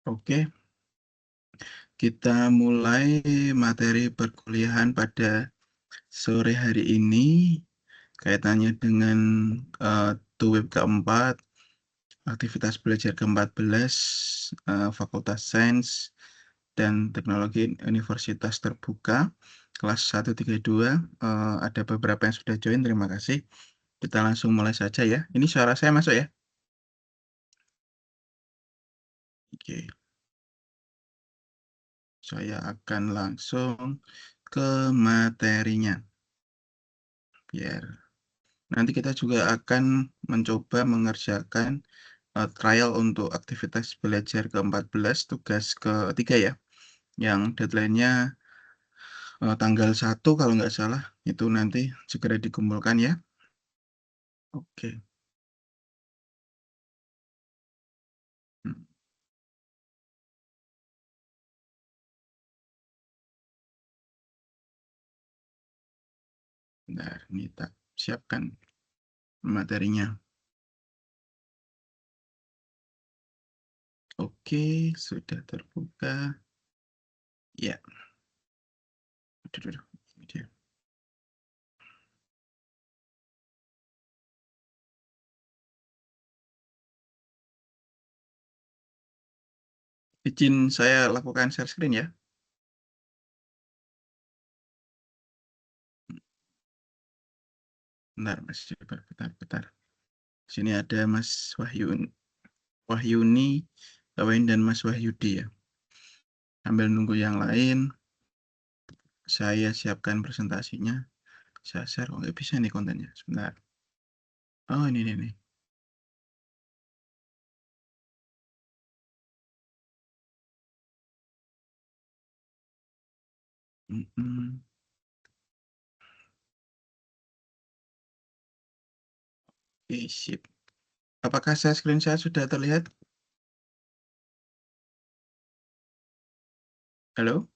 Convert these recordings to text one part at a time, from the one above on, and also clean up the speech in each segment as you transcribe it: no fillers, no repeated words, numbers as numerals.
Oke, kita mulai materi perkuliahan pada sore hari ini kaitannya dengan TUWIB keempat, aktivitas belajar ke-14, Fakultas Sains dan Teknologi Universitas Terbuka, kelas 132. Ada beberapa yang sudah join, terima kasih. Kita langsung mulai saja ya. Ini suara saya masuk ya? Oke. Saya akan langsung ke materinya. Biar nanti kita juga akan mencoba mengerjakan trial untuk aktivitas belajar ke-14, tugas ketiga ya, yang deadline-nya tanggal 1 kalau nggak salah, itu nanti segera dikumpulkan ya. Oke. Hmm, Bentar, ini tak siapkan materinya. Oke, sudah terbuka. Ya, aduh, ini dia. Izin saya lakukan share screen ya. Bentar, Mas. Bentar. Sini ada Mas Wahyuni, Wain dan Mas Wahyudi ya. Sambil nunggu yang lain, saya siapkan presentasinya. Saya share, oh nggak bisa nih kontennya. Sebentar. Oh ini nih. Mm-mm. Oke, sip. Apakah screen saya sudah terlihat? Halo?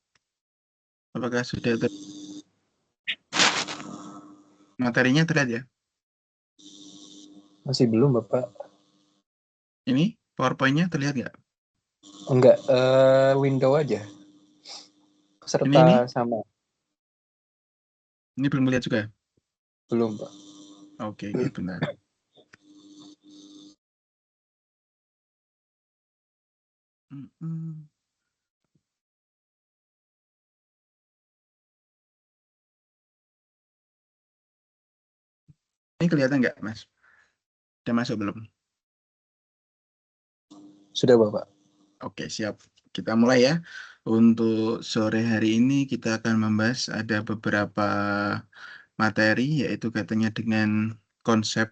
Apakah sudah materinya terlihat ya? Masih belum, Bapak. Ini PowerPoint-nya terlihat nggak? Enggak, window aja. Ini, Peserta sama. ini belum lihat juga. Belum, Pak. Oke, benar. Mm-mm. Ini kelihatan nggak, Mas? Udah masuk belum? Sudah, Bapak. Oke, siap. Kita mulai ya. Untuk sore hari ini kita akan membahas ada beberapa materi, yaitu katanya dengan konsep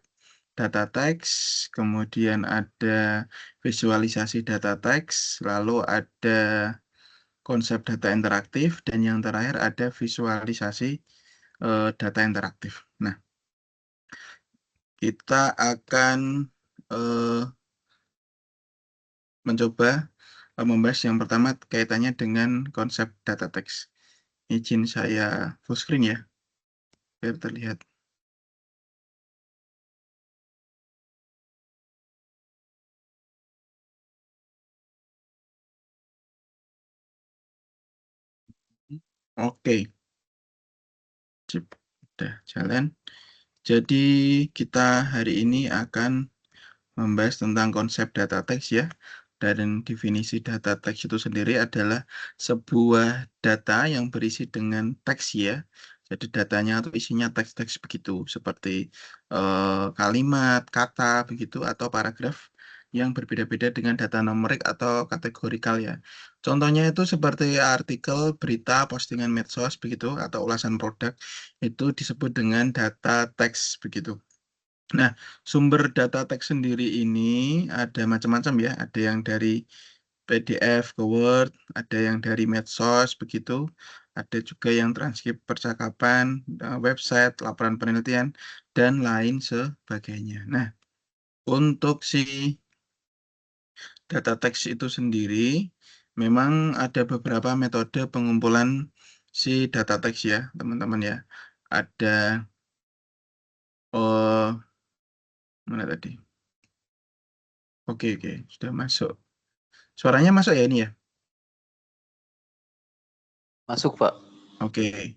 data teks, kemudian ada visualisasi data teks, lalu ada konsep data interaktif, dan yang terakhir ada visualisasi data interaktif. Nah, kita akan eh, mencoba membahas yang pertama kaitannya dengan konsep data teks. Izin saya full screen ya, biar terlihat. Oke, sip. Udah jalan. Jadi kita hari ini akan membahas tentang konsep data teks ya. Dan definisi data teks itu sendiri adalah sebuah data yang berisi dengan teks ya. Jadi datanya atau isinya teks-teks begitu, seperti kalimat, kata begitu, atau paragraf yang berbeda-beda dengan data numerik atau kategorikal ya. Contohnya itu seperti artikel, berita, postingan medsos begitu, atau ulasan produk itu disebut dengan data teks begitu. Nah, sumber data teks sendiri ini ada macam-macam ya. Ada yang dari PDF ke Word, ada yang dari medsos begitu, ada juga yang transkrip percakapan, website, laporan penelitian, dan lain sebagainya. Nah, untuk si data teks itu sendiri, memang ada beberapa metode pengumpulan si data teks ya, teman-teman ya. Ada, oh, mana tadi? Oke, sudah masuk. Suaranya masuk ya ini ya? Masuk, Pak. Oke.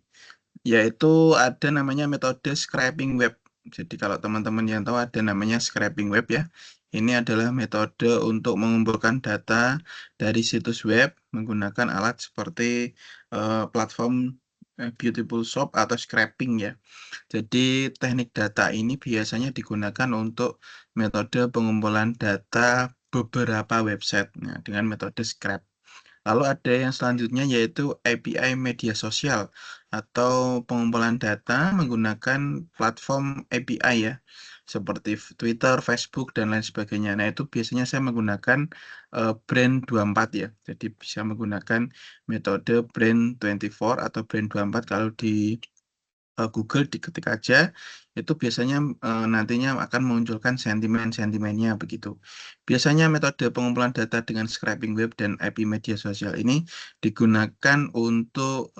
Yaitu ada namanya metode scraping web. Jadi kalau teman-teman yang tahu ada namanya scraping web ya. Ini adalah metode untuk mengumpulkan data dari situs web menggunakan alat seperti platform Beautiful Shop atau scraping ya. Jadi teknik data ini biasanya digunakan untuk metode pengumpulan data beberapa website dengan metode scrap. Lalu ada yang selanjutnya yaitu API media sosial atau pengumpulan data menggunakan platform API ya, seperti Twitter, Facebook, dan lain sebagainya. Nah, itu biasanya saya menggunakan Brand 24 ya. Jadi bisa menggunakan metode Brand 24 atau Brand 24 kalau di Google diketik aja, itu biasanya nantinya akan memunculkan sentimen-sentimennya begitu. Biasanya metode pengumpulan data dengan scraping web dan IP media sosial ini digunakan untuk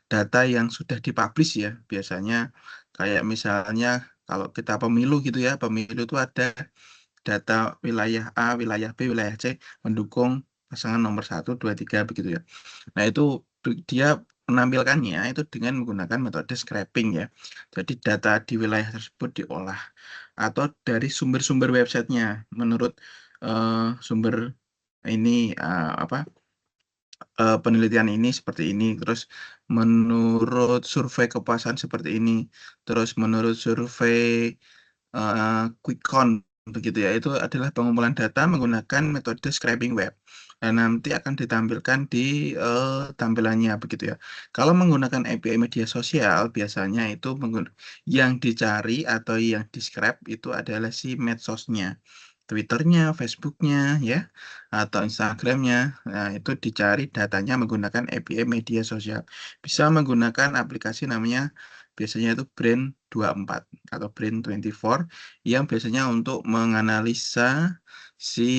data yang sudah dipublish ya. Biasanya kayak misalnya kalau kita pemilu gitu ya, pemilu itu ada data wilayah A, wilayah B, wilayah C mendukung pasangan nomor 1, 2, 3 begitu ya. Nah, itu dia menampilkannya itu dengan menggunakan metode scraping ya. Jadi data di wilayah tersebut diolah atau dari sumber-sumber websitenya menurut sumber ini apa penelitian ini seperti ini, terus menurut survei kepuasan seperti ini, terus menurut survei quick count begitu ya. Itu adalah pengumpulan data menggunakan metode scraping web. Dan nanti akan ditampilkan di tampilannya begitu ya. Kalau menggunakan API media sosial biasanya itu yang dicari atau yang di scrap itu adalah si medsosnya. Twitternya, Facebooknya, ya, atau Instagramnya. Nah, itu dicari datanya menggunakan API media sosial. Bisa menggunakan aplikasi namanya biasanya itu Brand 24 atau Brand 24 yang biasanya untuk menganalisa si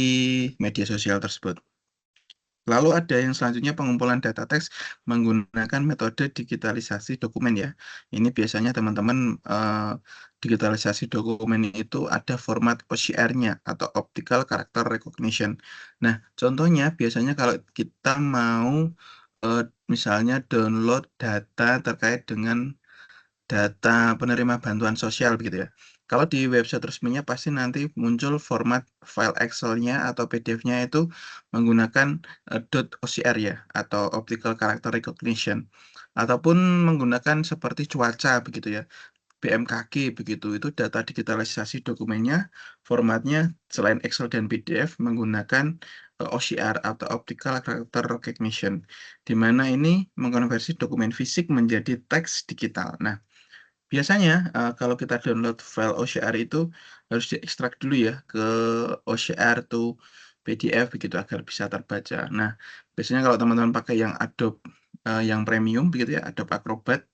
media sosial tersebut. Lalu ada yang selanjutnya pengumpulan data teks menggunakan metode digitalisasi dokumen ya. Ini biasanya teman-teman digitalisasi dokumen itu ada format OCR-nya atau Optical Character Recognition. Nah, contohnya biasanya kalau kita mau eh, misalnya download data terkait dengan data penerima bantuan sosial begitu ya. Kalau di website resminya pasti nanti muncul format file Excel-nya atau PDF-nya itu menggunakan .ocr ya atau Optical Character Recognition ataupun menggunakan seperti cuaca begitu ya. BMKG begitu itu data digitalisasi dokumennya formatnya selain Excel dan PDF menggunakan OCR atau Optical Character Recognition di mana ini mengkonversi dokumen fisik menjadi teks digital. Nah, biasanya kalau kita download file OCR itu harus diekstrak dulu ya ke OCR to PDF begitu agar bisa terbaca. Nah, biasanya kalau teman-teman pakai yang Adobe yang premium begitu ya, Adobe Acrobat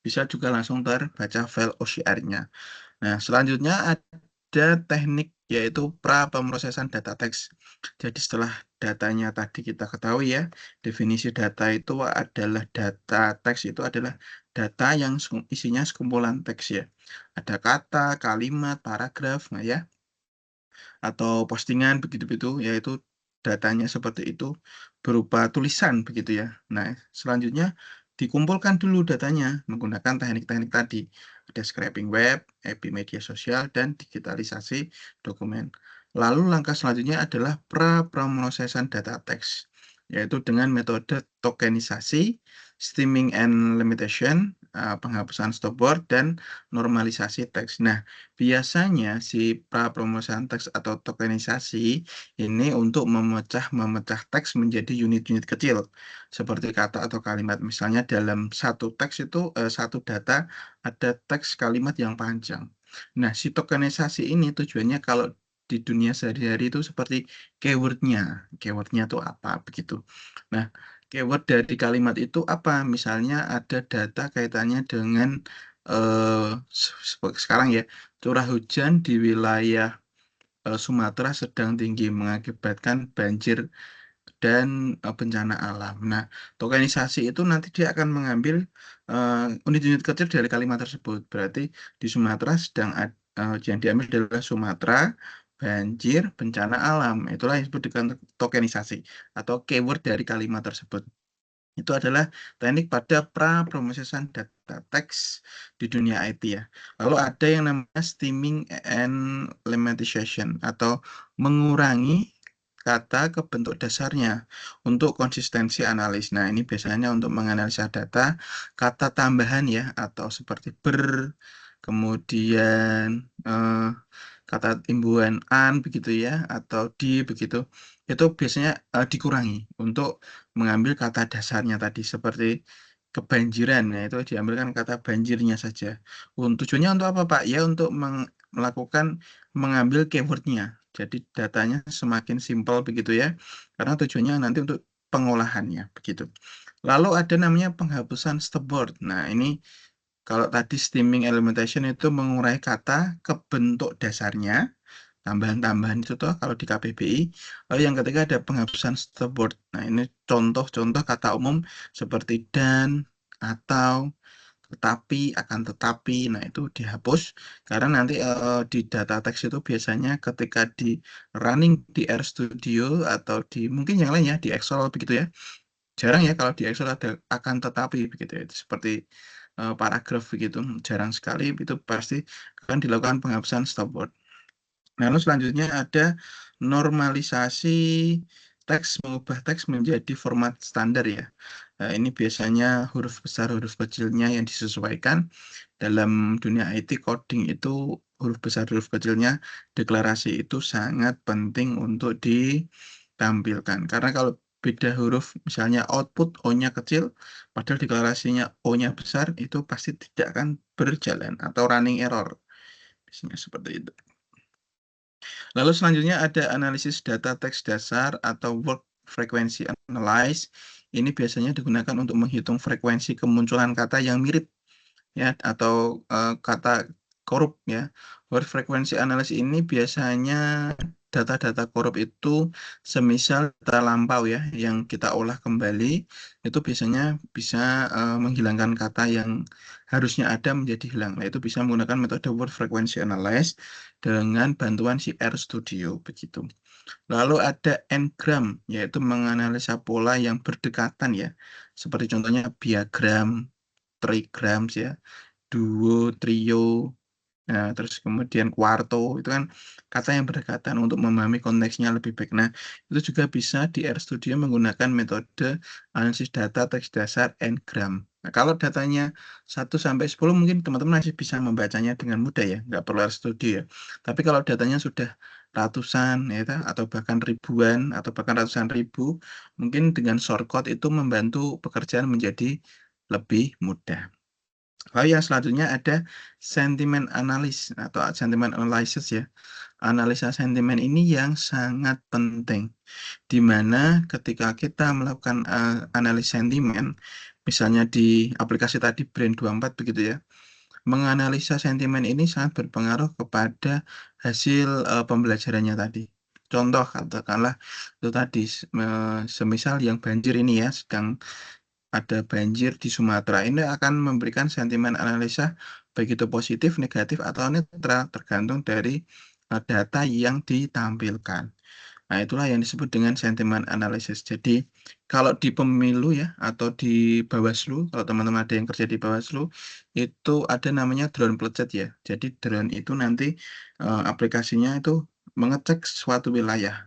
bisa juga langsung terbaca file OCR-nya. Nah, selanjutnya ada teknik yaitu pra pemrosesan data teks. Jadi setelah datanya tadi kita ketahui ya, definisi data itu adalah data teks itu adalah data yang isinya sekumpulan teks ya. Ada kata, kalimat, paragraf, nah ya, atau postingan begitu-begitu, yaitu datanya seperti itu berupa tulisan begitu ya. Nah, selanjutnya dikumpulkan dulu datanya menggunakan teknik-teknik tadi. Ada scraping web, API media sosial, dan digitalisasi dokumen. Lalu langkah selanjutnya adalah pra-pemrosesan data teks, yaitu dengan metode tokenisasi, streaming and limitation, penghapusan stopword, dan normalisasi teks. Nah, biasanya si pra-pemrosesan teks atau tokenisasi ini untuk memecah teks menjadi unit-unit kecil seperti kata atau kalimat. Misalnya dalam satu teks itu satu data ada teks kalimat yang panjang. Nah, si tokenisasi ini tujuannya kalau di dunia sehari-hari itu seperti keywordnya. Keywordnya itu apa begitu. Nah, keyword dari kalimat itu apa? Misalnya ada data kaitannya dengan sekarang ya curah hujan di wilayah Sumatera sedang tinggi mengakibatkan banjir dan bencana alam. Nah, tokenisasi itu nanti dia akan mengambil unit-unit kecil dari kalimat tersebut. Berarti di Sumatera yang diambil adalah Sumatera, banjir, bencana alam. Itulah yang disebut dengan tokenisasi atau keyword dari kalimat tersebut. Itu adalah teknik pada pra-promosisan data teks di dunia IT ya. Lalu ada yang namanya stemming and lemmatization atau mengurangi kata ke bentuk dasarnya untuk konsistensi analis. Nah, ini biasanya untuk menganalisa data, kata tambahan ya, atau seperti kemudian kata imbuhan an begitu ya, atau di begitu. Itu biasanya dikurangi untuk mengambil kata dasarnya tadi seperti kebanjiran ya itu diambilkan kata banjirnya saja. Tujuannya untuk apa Pak? Ya untuk melakukan mengambil keywordnya. Jadi datanya semakin simpel begitu ya. Karena tujuannya nanti untuk pengolahannya begitu. Lalu ada namanya penghapusan stopword. Nah ini kalau tadi stemming elementation itu mengurai kata ke bentuk dasarnya tambahan-tambahan itu tuh kalau di KBBI. Lalu yang ketiga ada penghapusan stop word. Nah, ini contoh-contoh kata umum seperti dan, atau, tetapi, akan tetapi. Nah, itu dihapus karena nanti di data teks itu biasanya ketika di running di RStudio atau di mungkin yang lain ya di Excel begitu ya. Jarang ya kalau di Excel ada akan tetapi begitu ya. Itu seperti paragraf begitu. Jarang sekali itu pasti akan dilakukan penghapusan stop word. Lalu selanjutnya ada normalisasi teks, mengubah teks menjadi format standar ya. Nah, ini biasanya huruf besar, huruf kecilnya yang disesuaikan. Dalam dunia IT coding itu huruf besar, huruf kecilnya, deklarasi itu sangat penting untuk ditampilkan. Karena kalau beda huruf, misalnya output O-nya kecil, padahal deklarasinya O-nya besar, itu pasti tidak akan berjalan atau running error. Biasanya seperti itu. Lalu selanjutnya ada analisis data teks dasar atau word frequency analyze. Ini biasanya digunakan untuk menghitung frekuensi kemunculan kata yang mirip ya atau kata korup ya. Word frequency analysis ini biasanya data-data korup itu semisal data lampau ya yang kita olah kembali itu biasanya bisa menghilangkan kata yang harusnya ada menjadi hilang. Nah, itu bisa menggunakan metode word frequency analysis dengan bantuan si RStudio begitu. Lalu ada n-gram yaitu menganalisa pola yang berdekatan ya. Seperti contohnya biagram, trigrams ya, duo, trio, nah, terus kemudian kuarto itu kan kata yang berdekatan untuk memahami konteksnya lebih baik. Nah, itu juga bisa di RStudio menggunakan metode analisis data teks dasar n-gram. Nah, kalau datanya 1 sampai 10 mungkin teman-teman masih bisa membacanya dengan mudah ya, nggak perlu RStudio ya. Tapi kalau datanya sudah ratusan ya, atau bahkan ribuan atau bahkan ratusan ribu, mungkin dengan shortcut itu membantu pekerjaan menjadi lebih mudah. Lalu yang selanjutnya ada sentimen analis atau sentimen analysis ya. Analisa sentimen ini yang sangat penting. Di mana ketika kita melakukan analis sentimen, misalnya di aplikasi tadi Brand24 begitu ya, menganalisa sentimen ini sangat berpengaruh kepada hasil pembelajarannya tadi. Contoh katakanlah itu tadi semisal yang banjir ini ya sedang ada banjir di Sumatera, ini akan memberikan sentimen analisa baik itu positif, negatif, atau netral, tergantung dari data yang ditampilkan. Nah, itulah yang disebut dengan sentimen analysis. Jadi, kalau di pemilu ya, atau di Bawaslu, kalau teman-teman ada yang kerja di Bawaslu, itu ada namanya drone plecet ya. Jadi, drone itu nanti aplikasinya itu mengecek suatu wilayah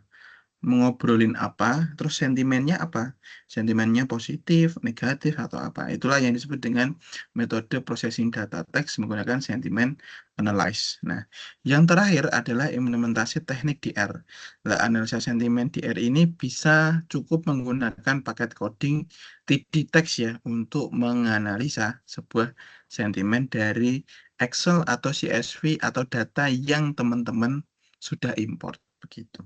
mengobrolin apa, terus sentimennya apa? Sentimennya positif, negatif, atau apa? Itulah yang disebut dengan metode processing data text menggunakan sentimen analyze. Nah, yang terakhir adalah implementasi teknik DR. Nah, analisa sentimen DR ini bisa cukup menggunakan paket coding TD-Text ya untuk menganalisa sebuah sentimen dari Excel atau CSV atau data yang teman-teman sudah import. Begitu.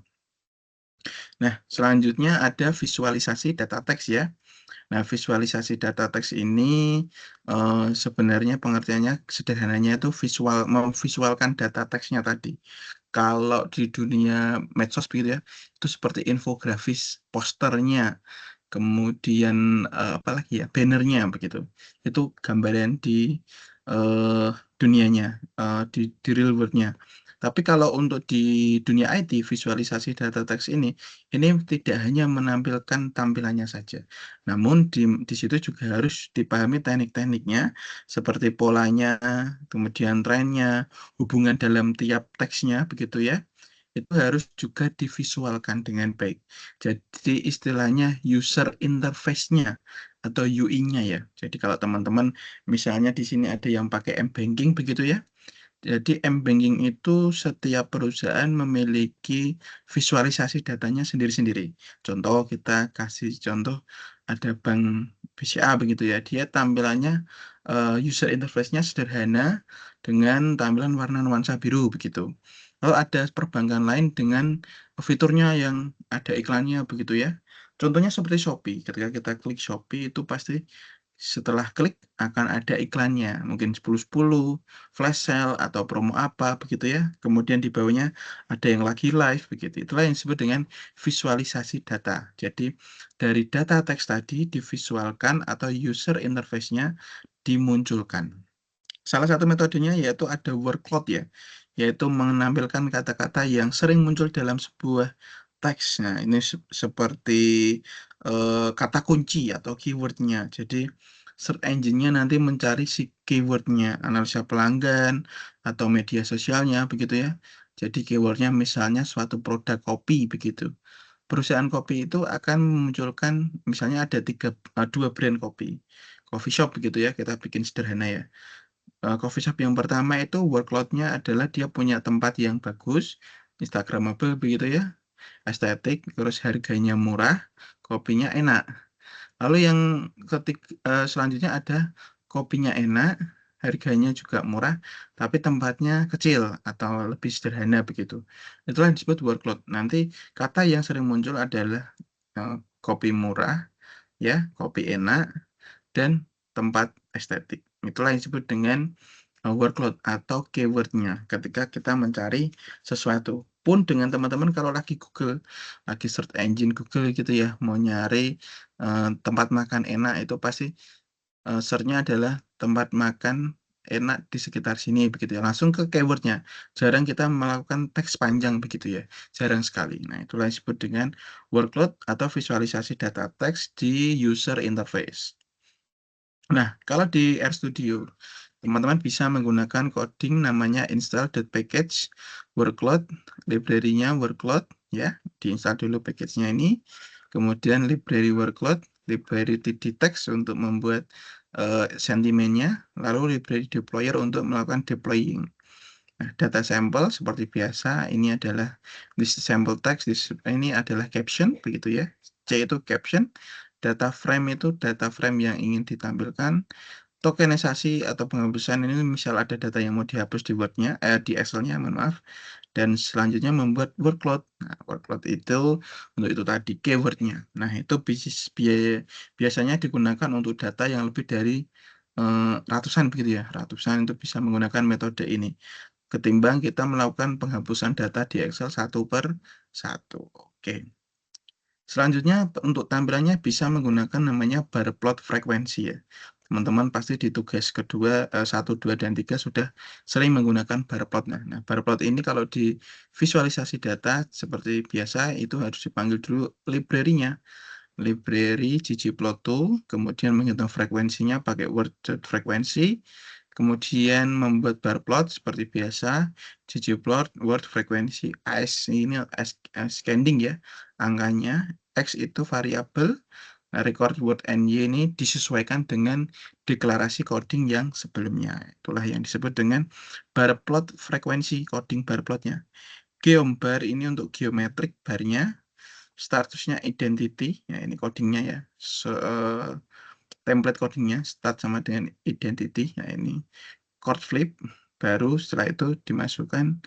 Nah, selanjutnya ada visualisasi data teks ya. Nah, visualisasi data teks ini sebenarnya pengertiannya sederhananya itu memvisualkan data teksnya tadi. Kalau di dunia medsos begitu ya, itu seperti infografis, posternya, kemudian apalagi ya, bannernya begitu. Itu gambaran di dunianya, di real world-nya. Tapi kalau untuk di dunia IT, visualisasi data teks ini tidak hanya menampilkan tampilannya saja, namun di situ juga harus dipahami teknik-tekniknya, seperti polanya, kemudian trennya, hubungan dalam tiap teksnya, begitu ya. Itu harus juga divisualkan dengan baik. Jadi istilahnya user interface-nya atau UI-nya ya. Jadi kalau teman-teman misalnya di sini ada yang pakai M-Banking begitu ya. Jadi M-Banking itu setiap perusahaan memiliki visualisasi datanya sendiri-sendiri. Contoh kita kasih contoh ada bank BCA begitu ya. Dia tampilannya user interface-nya sederhana dengan tampilan warna nuansa biru begitu. Lalu ada perbankan lain dengan fiturnya yang ada iklannya begitu ya. Contohnya seperti Shopee. Ketika kita klik Shopee itu pasti setelah klik akan ada iklannya, mungkin 10-10, flash sale atau promo apa begitu ya. Kemudian di bawahnya ada yang lagi live begitu. Itulah yang disebut dengan visualisasi data. Jadi dari data teks tadi divisualkan atau user interface-nya dimunculkan. Salah satu metodenya yaitu ada word cloud ya, yaitu menampilkan kata-kata yang sering muncul dalam sebuah teks. Nah, ini seperti kata kunci atau keywordnya. Jadi search engine-nya nanti mencari si keywordnya, analisa pelanggan atau media sosialnya begitu ya. Jadi keywordnya misalnya suatu produk kopi begitu. Perusahaan kopi itu akan memunculkan misalnya ada dua brand kopi, coffee shop begitu ya. Kita bikin sederhana ya. Coffee shop yang pertama itu workload-nya adalah dia punya tempat yang bagus, instagramable begitu ya, estetik, terus harganya murah, kopinya enak. Lalu yang selanjutnya ada kopinya enak, harganya juga murah, tapi tempatnya kecil atau lebih sederhana begitu. Itulah yang disebut workload. Nanti kata yang sering muncul adalah kopi murah, ya, kopi enak, dan tempat estetik. Itulah yang disebut dengan workload atau keywordnya ketika kita mencari sesuatu. Pun dengan teman-teman kalau lagi Google, lagi search engine Google gitu ya, mau nyari tempat makan enak itu pasti search-nya adalah tempat makan enak di sekitar sini begitu ya. Langsung ke keywordnya. Jarang kita melakukan teks panjang begitu ya. Jarang sekali. Nah, itulah yang disebut dengan workload atau visualisasi data teks di user interface. Nah, kalau di RStudio, teman-teman bisa menggunakan coding namanya install.package workload, library-nya workload, ya, diinstal dulu package-nya ini, kemudian library workload, library txt untuk membuat sentimennya, lalu library deployer untuk melakukan deploying. Nah, data sampel seperti biasa, ini adalah list sample text, ini adalah caption, begitu ya. C itu caption, data frame itu data frame yang ingin ditampilkan, tokenisasi atau penghapusan ini misal ada data yang mau dihapus di Word-nya, di Excel-nya, mohon maaf. Dan selanjutnya membuat workload. Nah, workload itu untuk itu tadi keyword-nya. Nah, itu biasanya digunakan untuk data yang lebih dari ratusan begitu ya. Ratusan itu bisa menggunakan metode ini. Ketimbang kita melakukan penghapusan data di Excel satu per satu. Oke. Selanjutnya untuk tampilannya bisa menggunakan namanya bar plot frekuensi ya. Teman-teman pasti di tugas kedua, 1, 2, dan 3 sudah sering menggunakan bar plot. Nah, bar plot ini kalau di visualisasi data seperti biasa itu harus dipanggil dulu library-nya. Library ggplot2, kemudian menghitung frekuensinya pakai word frekuensi, kemudian membuat bar plot seperty biasa, ggplot, word frekuensi, as ini scanning ya, angkanya, x itu variabel, nah, record word and y ini disesuaikan dengan deklarasi coding yang sebelumnya. Itulah yang disebut dengan bar plot frekuensi, coding bar plotnya. Geombar ini untuk geometrik barnya, statusnya identity, ya ini codingnya ya, template codingnya start sama dengan identity, ya ini chord flip, baru setelah itu dimasukkan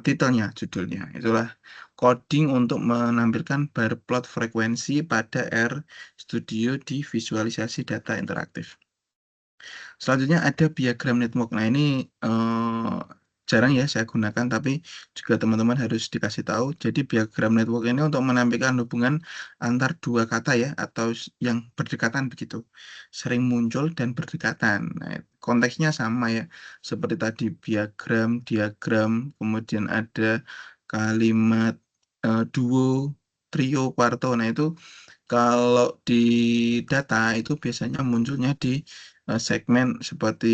titelnya, judulnya. Itulah coding untuk menampilkan bar plot frekuensi pada RStudio di visualisasi data interaktif. Selanjutnya ada diagram network. Nah, ini jarang ya saya gunakan, tapi juga teman-teman harus dikasih tahu. Jadi diagram network ini untuk menampilkan hubungan antar dua kata ya, atau yang berdekatan begitu. Sering muncul dan berdekatan. Nah, konteksnya sama ya, seperti tadi diagram, kemudian ada kalimat duo, trio, kuarto. Nah, itu kalau di data itu biasanya munculnya di segmen seperti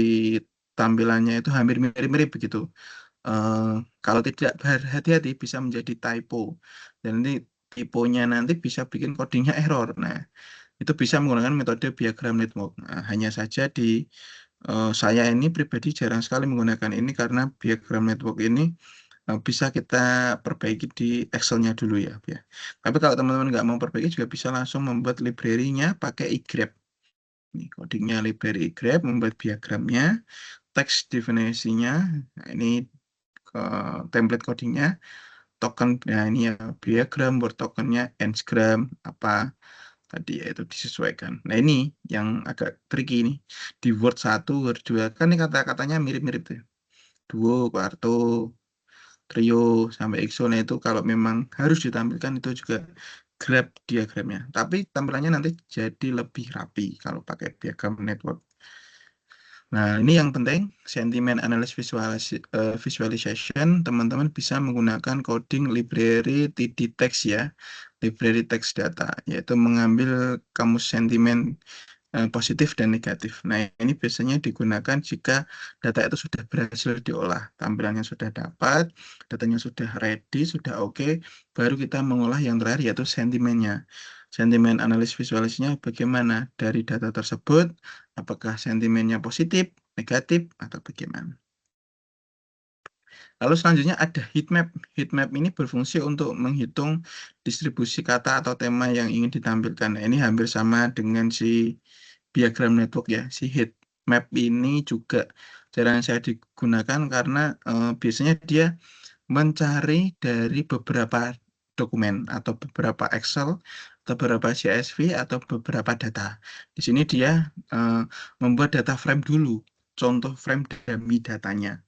tampilannya itu hampir mirip-mirip begitu. Eh, Kalau tidak berhati-hati bisa menjadi typo. Dan ini tiponya nanti bisa bikin codingnya error. Nah, itu bisa menggunakan metode diagram network. Nah, hanya saja di saya ini pribadi jarang sekali menggunakan ini karena diagram network ini bisa kita perbaiki di Excel-nya dulu ya. Tapi kalau teman-teman nggak mau perbaiki juga bisa langsung membuat library-nya pakai igrep. Ini codingnya library igrep, membuat diagramnya, teks definisinya, nah, ini template codingnya, token, nah ini ya diagram, word tokennya, ngram, apa tadi ya itu disesuaikan. Nah ini yang agak tricky ini. Di Word 1, Word 2, kan ini kata-katanya mirip-mirip tuh. Duo, kuarto, trio sampai EXO. Nah itu kalau memang harus ditampilkan itu juga grab diagramnya. Tapi tampilannya nanti jadi lebih rapi kalau pakai diagram network. Nah ini yang penting, sentiment analysis visualization, teman-teman bisa menggunakan coding library TD-Text ya, library text data, yaitu mengambil kamus sentimen positif dan negatif. Nah, ini biasanya digunakan jika data itu sudah berhasil diolah, tampilannya sudah dapat, datanya sudah ready, sudah oke, baru kita mengolah yang terakhir yaitu sentimennya. Sentimen analis visualisasinya bagaimana dari data tersebut, apakah sentimennya positif, negatif, atau bagaimana. Lalu selanjutnya ada heat map. Heat map ini berfungsi untuk menghitung distribusi kata atau tema yang ingin ditampilkan. Nah, ini hampir sama dengan si diagram network ya. Si heat map ini juga jarang saya digunakan karena biasanya dia mencari dari beberapa dokumen atau beberapa Excel atau beberapa CSV atau beberapa data. Di sini dia eh, membuat data frame dulu, contoh frame dummy datanya.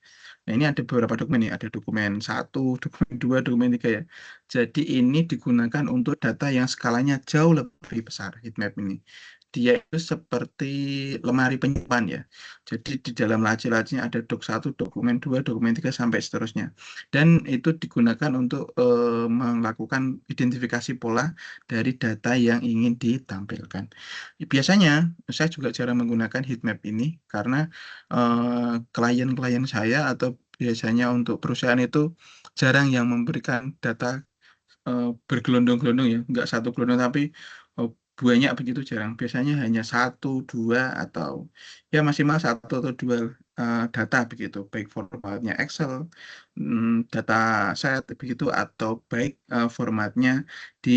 Nah, ini ada beberapa dokumen nih, ada dokumen 1, dokumen 2, dokumen 3 ya. Jadi ini digunakan untuk data yang skalanya jauh lebih besar, heatmap ini. Dia itu seperti lemari penyimpan ya. Jadi di dalam laci-lacinya ada dok 1, dokumen 2, dokumen 3, sampai seterusnya. Dan itu digunakan untuk melakukan identifikasi pola dari data yang ingin ditampilkan. Biasanya saya juga jarang menggunakan heatmap ini karena klien-klien saya atau biasanya untuk perusahaan itu jarang yang memberikan data bergelondong-gelondong ya, nggak satu gelondong tapi eh, banyak begitu jarang. Biasanya hanya satu, dua atau ya maksimal satu atau dua data begitu, baik formatnya Excel, data set begitu atau baik formatnya di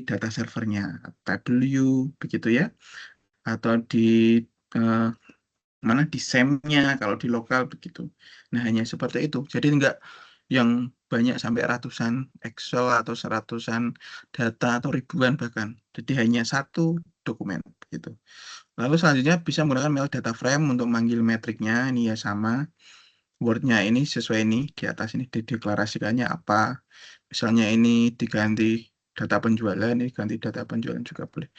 data servernya, TableView begitu ya, atau di eh, mana di SEM-nya kalau di lokal begitu. Nah, hanya seperti itu. Jadi enggak yang banyak sampai ratusan Excel atau seratusan data atau ribuan bahkan. Jadi hanya satu dokumen gitu. Lalu selanjutnya bisa menggunakan mail data frame untuk manggil metriknya. Ini ya sama. Word-nya ini sesuai ini di atas ini dideklarasikannya apa. Misalnya ini diganti data penjualan, ini ganti data penjualan juga boleh.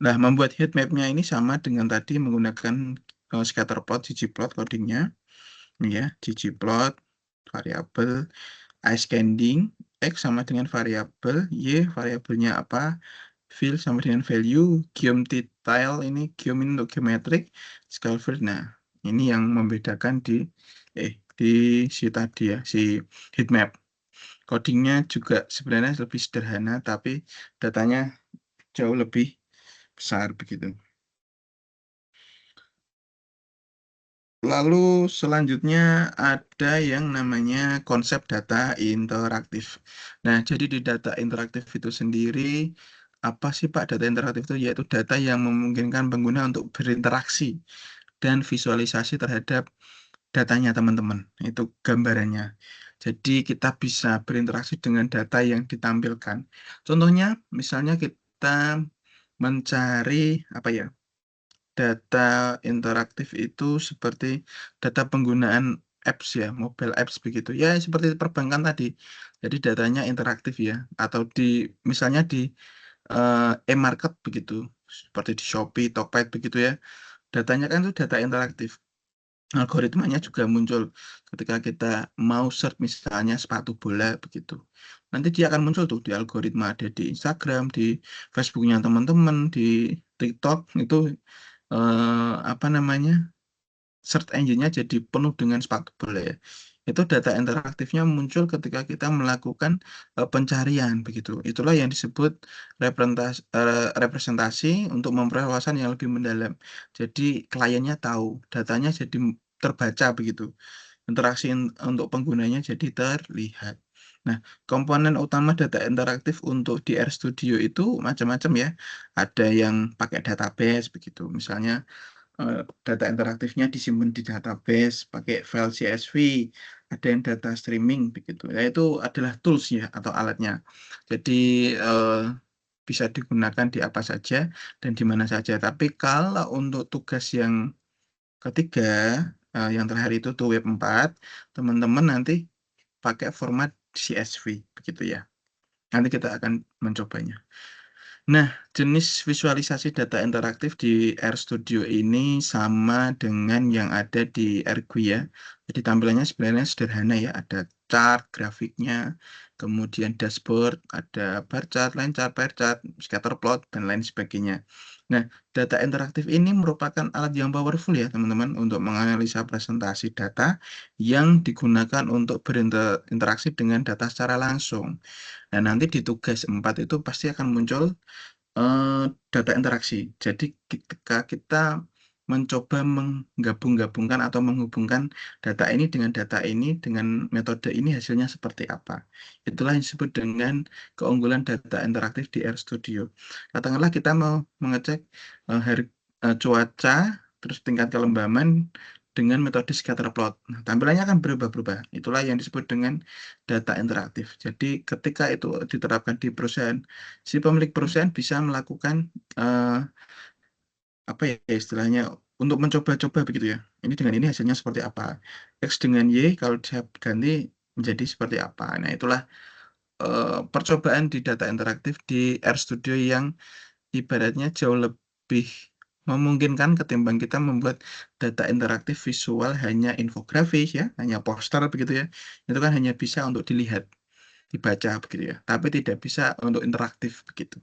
Nah, membuat heat map-nya ini sama dengan tadi menggunakan scatterplot, ggplot codingnya. Ini ya, ggplot, variabel, isCanding, X sama dengan variabel, Y variabelnya apa, fill sama dengan value, geom ini geom ini untuk geometrik, scale field. Nah, ini yang membedakan di si tadi ya, si heatmap. Codingnya juga sebenarnya lebih sederhana, tapi datanya jauh lebih besar begitu. Lalu selanjutnya ada yang namanya konsep data interaktif. Nah, jadi di data interaktif itu sendiri, apa sih Pak data interaktif itu? Yaitu data yang memungkinkan pengguna untuk berinteraksi dan visualisasi terhadap datanya teman-teman. Itu gambarannya. Jadi kita bisa berinteraksi dengan data yang ditampilkan. Contohnya, misalnya kita mencari apa ya? Data interaktif itu seperti data penggunaan apps ya, mobile apps begitu. Ya seperti perbankan tadi. Jadi datanya interaktif ya, atau misalnya di e-market begitu, seperti di Shopee, Tokped begitu ya. Datanya kan itu data interaktif. Algoritmanya juga muncul ketika kita mau search misalnya sepatu bola begitu. Nanti dia akan muncul tuh di algoritma, ada di Instagram, di Facebooknya teman-teman, di TikTok itu apa namanya, search engine-nya jadi penuh dengan sepatu bola ya. Itu data interaktifnya muncul ketika kita melakukan pencarian begitu. Itulah yang disebut representasi untuk memperoleh wawasan yang lebih mendalam. Jadi kliennya tahu, datanya jadi terbaca begitu. Interaksi untuk penggunanya jadi terlihat. Nah, komponen utama data interaktif untuk di RStudio itu macam-macam ya. Ada yang pakai database begitu. Misalnya data interaktifnya disimpan di database pakai file CSV, ada yang data streaming begitu. Ya, itu adalah tools ya atau alatnya. Jadi bisa digunakan di apa saja dan di mana saja. Tapi kalau untuk tugas yang ketiga, yang terakhir itu tuh web 4, teman-teman nanti pakai format CSV begitu ya. Nanti kita akan mencobanya. Nah, jenis visualisasi data interaktif di RStudio ini sama dengan yang ada di AirGui ya. Jadi tampilannya sebenarnya sederhana ya. Ada chart, grafiknya, kemudian dashboard, ada bar chart, line chart, pie chart, scatter plot, dan lain sebagainya. Nah, data interaktif ini merupakan alat yang powerful ya teman-teman untuk menganalisa presentasi data yang digunakan untuk berinteraksi dengan data secara langsung. Nah, nanti di tugas 4 itu pasti akan muncul data interaksi. Jadi ketika kita mencoba menggabung-gabungkan atau menghubungkan data ini dengan data ini dengan metode ini hasilnya seperti apa. Itulah yang disebut dengan keunggulan data interaktif di RStudio. Katakanlah kita mau mengecek cuaca, terus tingkat kelembaman dengan metode scatter plot. Nah, tampilannya akan berubah-ubah. Itulah yang disebut dengan data interaktif. Jadi ketika itu diterapkan di perusahaan, si pemilik perusahaan bisa melakukan apa ya istilahnya untuk mencoba-coba begitu ya. Ini dengan ini hasilnya seperti apa. X dengan Y kalau saya ganti menjadi seperti apa. Nah, itulah percobaan di data interaktif di RStudio yang ibaratnya jauh lebih memungkinkan ketimbang kita membuat data interaktif visual hanya infografis ya, hanya poster begitu ya. Itu kan hanya bisa untuk dilihat, dibaca begitu ya, tapi tidak bisa untuk interaktif begitu.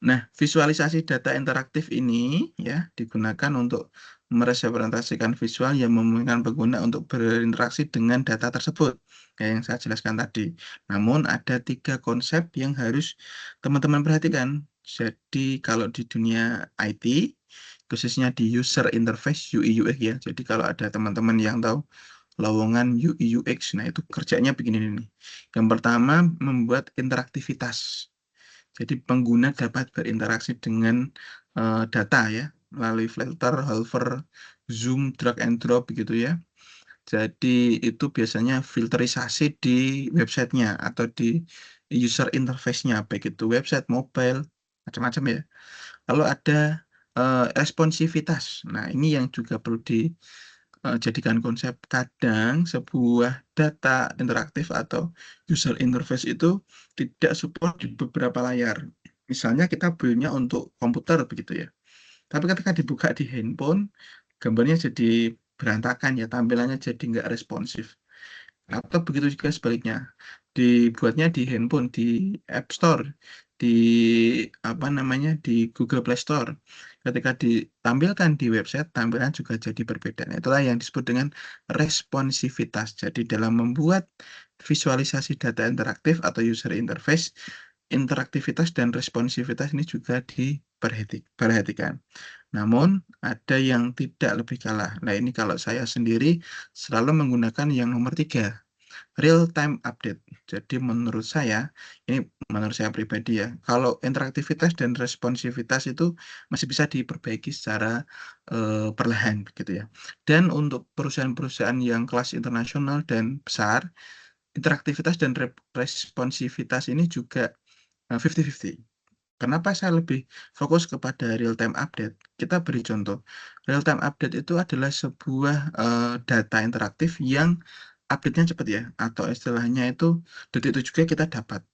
Nah, visualisasi data interaktif ini ya digunakan untuk merepresentasikan visual yang memungkinkan pengguna untuk berinteraksi dengan data tersebut, kayak yang saya jelaskan tadi. Namun ada 3 konsep yang harus teman-teman perhatikan. Jadi kalau di dunia IT, khususnya di user interface UI UX ya. Jadi kalau ada teman-teman yang tahu lowongan UI UX, nah itu kerjanya begini nih. Yang pertama membuat interaktivitas. Jadi pengguna dapat berinteraksi dengan data ya, melalui filter, hover, zoom, drag and drop begitu ya. Jadi itu biasanya filterisasi di websitenya atau di user interface-nya, baik itu website, mobile, macam-macam ya. Lalu ada responsivitas. Nah, ini yang juga perlu jadikan konsep. Kadang sebuah data interaktif atau user interface itu tidak support di beberapa layar. Misalnya kita build-nya untuk komputer begitu ya. Tapi ketika dibuka di handphone, gambarnya jadi berantakan ya, tampilannya jadi nggak responsif. Atau begitu juga sebaliknya, dibuatnya di handphone, di App Store, di apa namanya, di Google Play Store. Ketika ditampilkan di website, tampilan juga jadi berbeda. Nah, itulah yang disebut dengan responsivitas. Jadi dalam membuat visualisasi data interaktif atau user interface, interaktivitas dan responsivitas ini juga diperhatikan. Namun ada yang tidak lebih kalah. Nah, ini kalau saya sendiri selalu menggunakan yang nomor 3, real time update. Jadi menurut saya pribadi ya, kalau interaktivitas dan responsivitas itu masih bisa diperbaiki secara perlahan begitu ya. Dan untuk perusahaan-perusahaan yang kelas internasional dan besar, interaktivitas dan responsivitas ini juga 50-50. Kenapa saya lebih fokus kepada real time update? Kita beri contoh. Real time update itu adalah sebuah data interaktif yang update-nya cepat ya, atau istilahnya itu detik itu juga kita dapat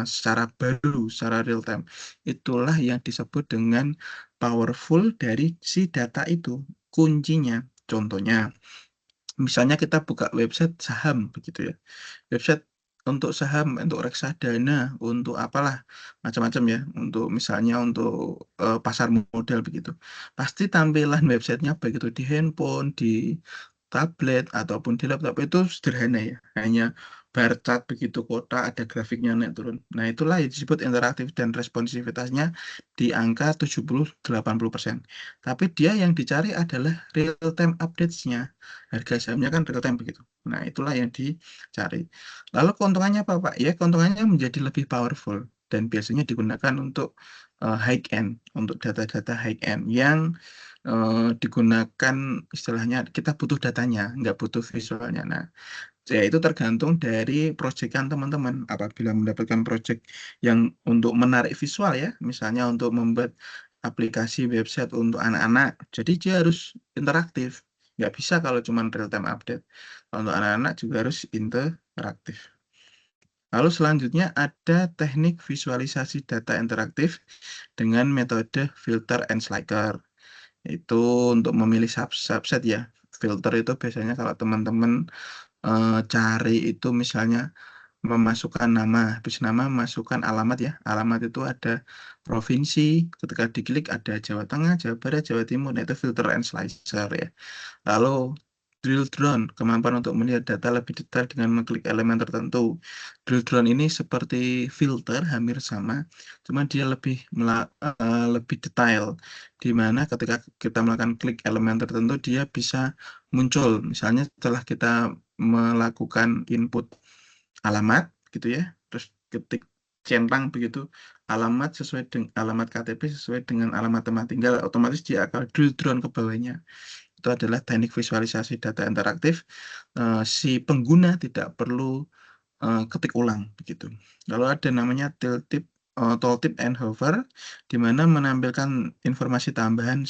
secara baru, secara real time. Itulah yang disebut dengan powerful dari si data itu. Kuncinya, contohnya, misalnya kita buka website saham begitu ya. Website untuk saham, untuk reksadana, untuk apalah macam-macam ya, untuk misalnya untuk pasar modal begitu. Pasti tampilan websitenya baik itu di handphone, di tablet ataupun di laptop itu sederhana ya, hanya bar chart begitu kotak ada grafiknya naik turun. Nah itulah yang disebut interaktif dan responsivitasnya di angka 70-80%. Tapi dia yang dicari adalah real time updates-nya. Harga sahamnya kan real time begitu. Nah itulah yang dicari. Lalu keuntungannya apa, Pak? Ya, keuntungannya menjadi lebih powerful dan biasanya digunakan untuk high end, untuk data-data high end yang digunakan istilahnya kita butuh datanya, nggak butuh visualnya. Nah, ya itu tergantung dari proyekan teman-teman. Apabila mendapatkan proyek yang untuk menarik visual ya, misalnya untuk membuat aplikasi website untuk anak-anak, jadi dia harus interaktif. Nggak bisa kalau cuma real time update. Kalau untuk anak-anak juga harus interaktif. Lalu selanjutnya ada teknik visualisasi data interaktif dengan metode filter and slicer. Itu untuk memilih subset ya. Filter itu biasanya kalau teman-teman cari itu misalnya memasukkan nama, habis nama masukkan alamat ya. Alamat itu ada provinsi, ketika diklik ada Jawa Tengah, Jawa Barat, Jawa Timur, nah itu filter and slicer ya. Lalu drill down, kemampuan untuk melihat data lebih detail dengan mengklik elemen tertentu. Drill down ini seperti filter, hampir sama, cuma dia lebih detail, di mana ketika kita melakukan klik elemen tertentu, dia bisa muncul. Misalnya setelah kita melakukan input alamat, gitu ya, terus ketik centang begitu, alamat sesuai dengan alamat KTP sesuai dengan alamat tempat tinggal, otomatis dia akan drill down ke bawahnya. Itu adalah teknik visualisasi data interaktif. Si pengguna tidak perlu ketik ulang begitu. Lalu ada namanya tooltip and hover, di mana menampilkan informasi tambahan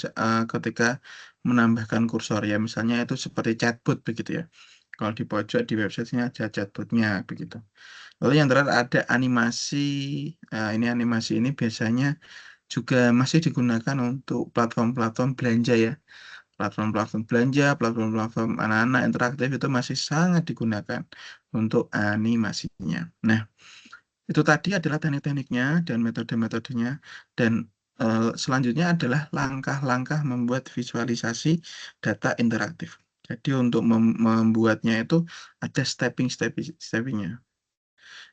ketika menambahkan kursor ya, misalnya itu seperti chatbot begitu ya. Kalau di pojok di websitenya ada chatbotnya begitu. Lalu yang terakhir ada animasi. Ini animasi ini biasanya juga masih digunakan untuk platform-platform belanja ya. Platform-platform belanja, platform-platform anak-anak interaktif itu masih sangat digunakan untuk animasinya. Nah, itu tadi adalah teknik-tekniknya dan metode-metodenya. Dan selanjutnya adalah langkah-langkah membuat visualisasi data interaktif. Jadi untuk membuatnya itu ada steppingnya,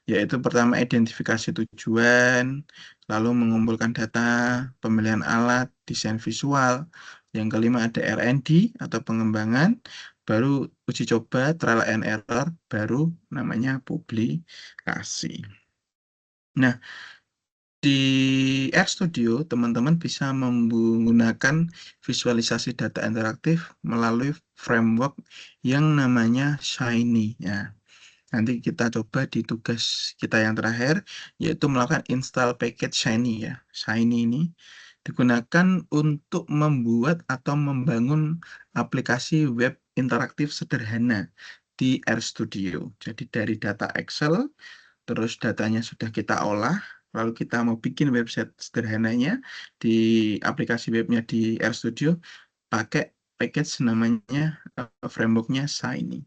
yaitu pertama identifikasi tujuan, lalu mengumpulkan data, pemilihan alat, desain visual, yang kelima ada R&D atau pengembangan, baru uji coba, trial and error, baru namanya publikasi. Nah, di RStudio, teman-teman bisa menggunakan visualisasi data interaktif melalui framework yang namanya Shiny. Ya. Nanti kita coba di tugas kita yang terakhir, yaitu melakukan install package Shiny ya. Shiny ini digunakan untuk membuat atau membangun aplikasi web interaktif sederhana di RStudio. Jadi dari data Excel, terus datanya sudah kita olah, lalu kita mau bikin website sederhananya di aplikasi webnya di RStudio, pakai package namanya frameworknya Shiny.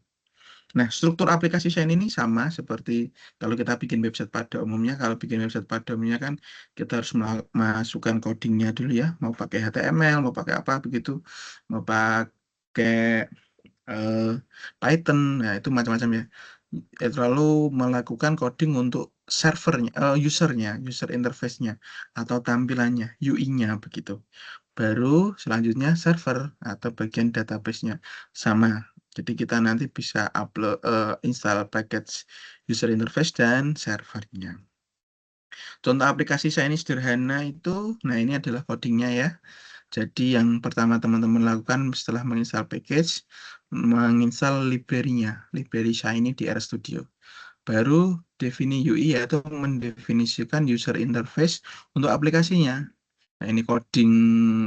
Nah, struktur aplikasi Shine ini sama seperti kalau kita bikin website pada umumnya. Kalau bikin website pada umumnya kan kita harus masukkan codingnya dulu ya. Mau pakai HTML, mau pakai apa begitu. Mau pakai eh, Python, nah itu macam-macam ya. Lalu melakukan coding untuk servernya, usernya, user interface-nya, atau tampilannya, UI-nya begitu. Baru selanjutnya server atau bagian database-nya sama. Jadi kita nanti bisa upload, install package user interface dan servernya. Contoh aplikasi saya ini sederhana itu, nah ini adalah codingnya ya. Jadi yang pertama teman-teman lakukan setelah menginstal package, menginstal library-nya, library Shiny di RStudio. baru defini UI yaitu mendefinisikan user interface untuk aplikasinya. Nah, ini coding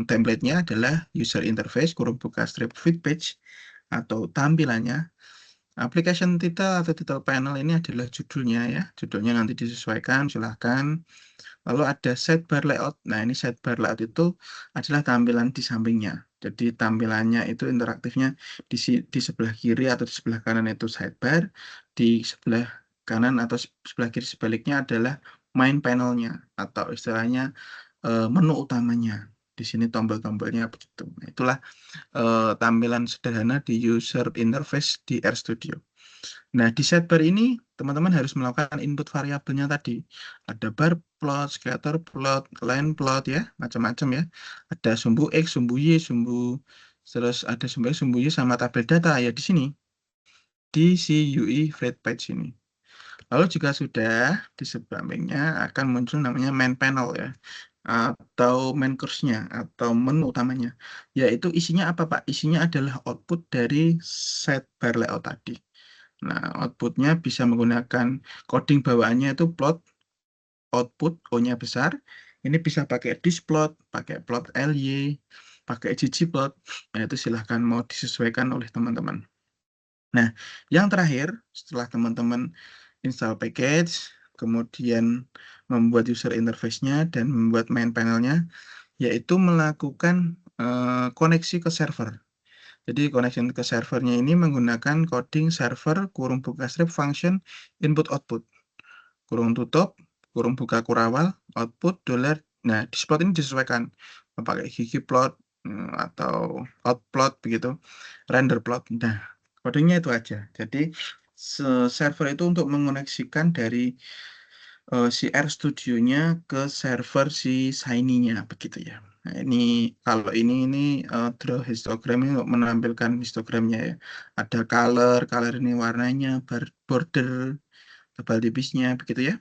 template-nya adalah user interface, kurung buka strip feed page, atau tampilannya. Application title atau title panel ini adalah judulnya ya. Judulnya nanti disesuaikan, silahkan. Lalu ada sidebar layout. Nah, ini sidebar layout itu adalah tampilan di sampingnya. Jadi tampilannya itu interaktifnya di sebelah kiri atau di sebelah kanan itu sidebar, di sebelah kanan atau sebelah kiri sebaliknya adalah main panelnya atau istilahnya menu utamanya. Di sini tombol-tombolnya begitu. Nah, itulah tampilan sederhana di user interface di RStudio. Nah, di sidebar ini teman-teman harus melakukan input variabelnya tadi. Ada bar plot, scatter plot, line plot ya, macam-macam ya. Ada sumbu X, sumbu Y, terus ada sumbu X, sumbu Y sama tabel data ya di sini. Di si UI Fed page ini. Lalu jika sudah di sampingnya akan muncul namanya main panel ya, atau main course-nya atau menu utamanya. Yaitu isinya apa Pak? Isinya adalah output dari sidebar layout tadi. Nah, outputnya bisa menggunakan coding bawaannya itu plot, output O-nya besar. Ini bisa pakai displot, pakai plot LY, pakai ggplot. Nah, itu silahkan mau disesuaikan oleh teman-teman. Nah, yang terakhir, setelah teman-teman install package, kemudian membuat user interface-nya dan membuat main panel-nya, yaitu melakukan koneksi ke server. Jadi connection ke servernya ini menggunakan coding server kurung buka strip function input output kurung tutup kurung buka kurawal output dollar. Nah, di spot ini disesuaikan pakai ggplot atau outplot begitu, render plot. Nah, codingnya itu aja. Jadi server itu untuk mengoneksikan dari si RStudio-nya ke server si Shiny-nya begitu ya. Nah, ini kalau ini draw histogram ini untuk menampilkan histogramnya ya. Ada color ini warnanya, border, tebal tipisnya begitu ya.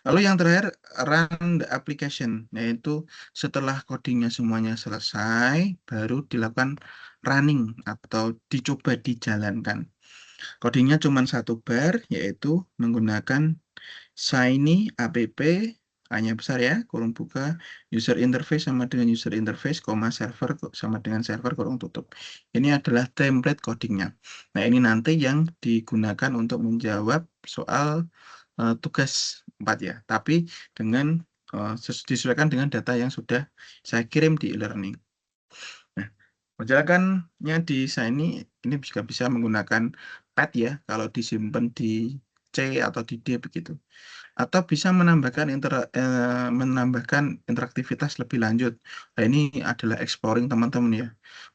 Lalu yang terakhir run the application, yaitu setelah codingnya semuanya selesai, baru dilakukan running atau dicoba dijalankan. Codingnya cuma satu bar, yaitu menggunakan Shiny app hanya besar ya, kurung buka, user interface sama dengan user interface, server sama dengan server, kurung tutup. Ini adalah template codingnya. Nah, ini nanti yang digunakan untuk menjawab soal tugas 4 ya, tapi dengan disesuaikan dengan data yang sudah saya kirim di e-learning. Nah, menjalankannya di Shiny ini juga bisa menggunakan pad ya, kalau disimpan di C atau di D begitu. Atau bisa menambahkan interaktivitas lebih lanjut. Nah, ini adalah exploring teman-teman ya.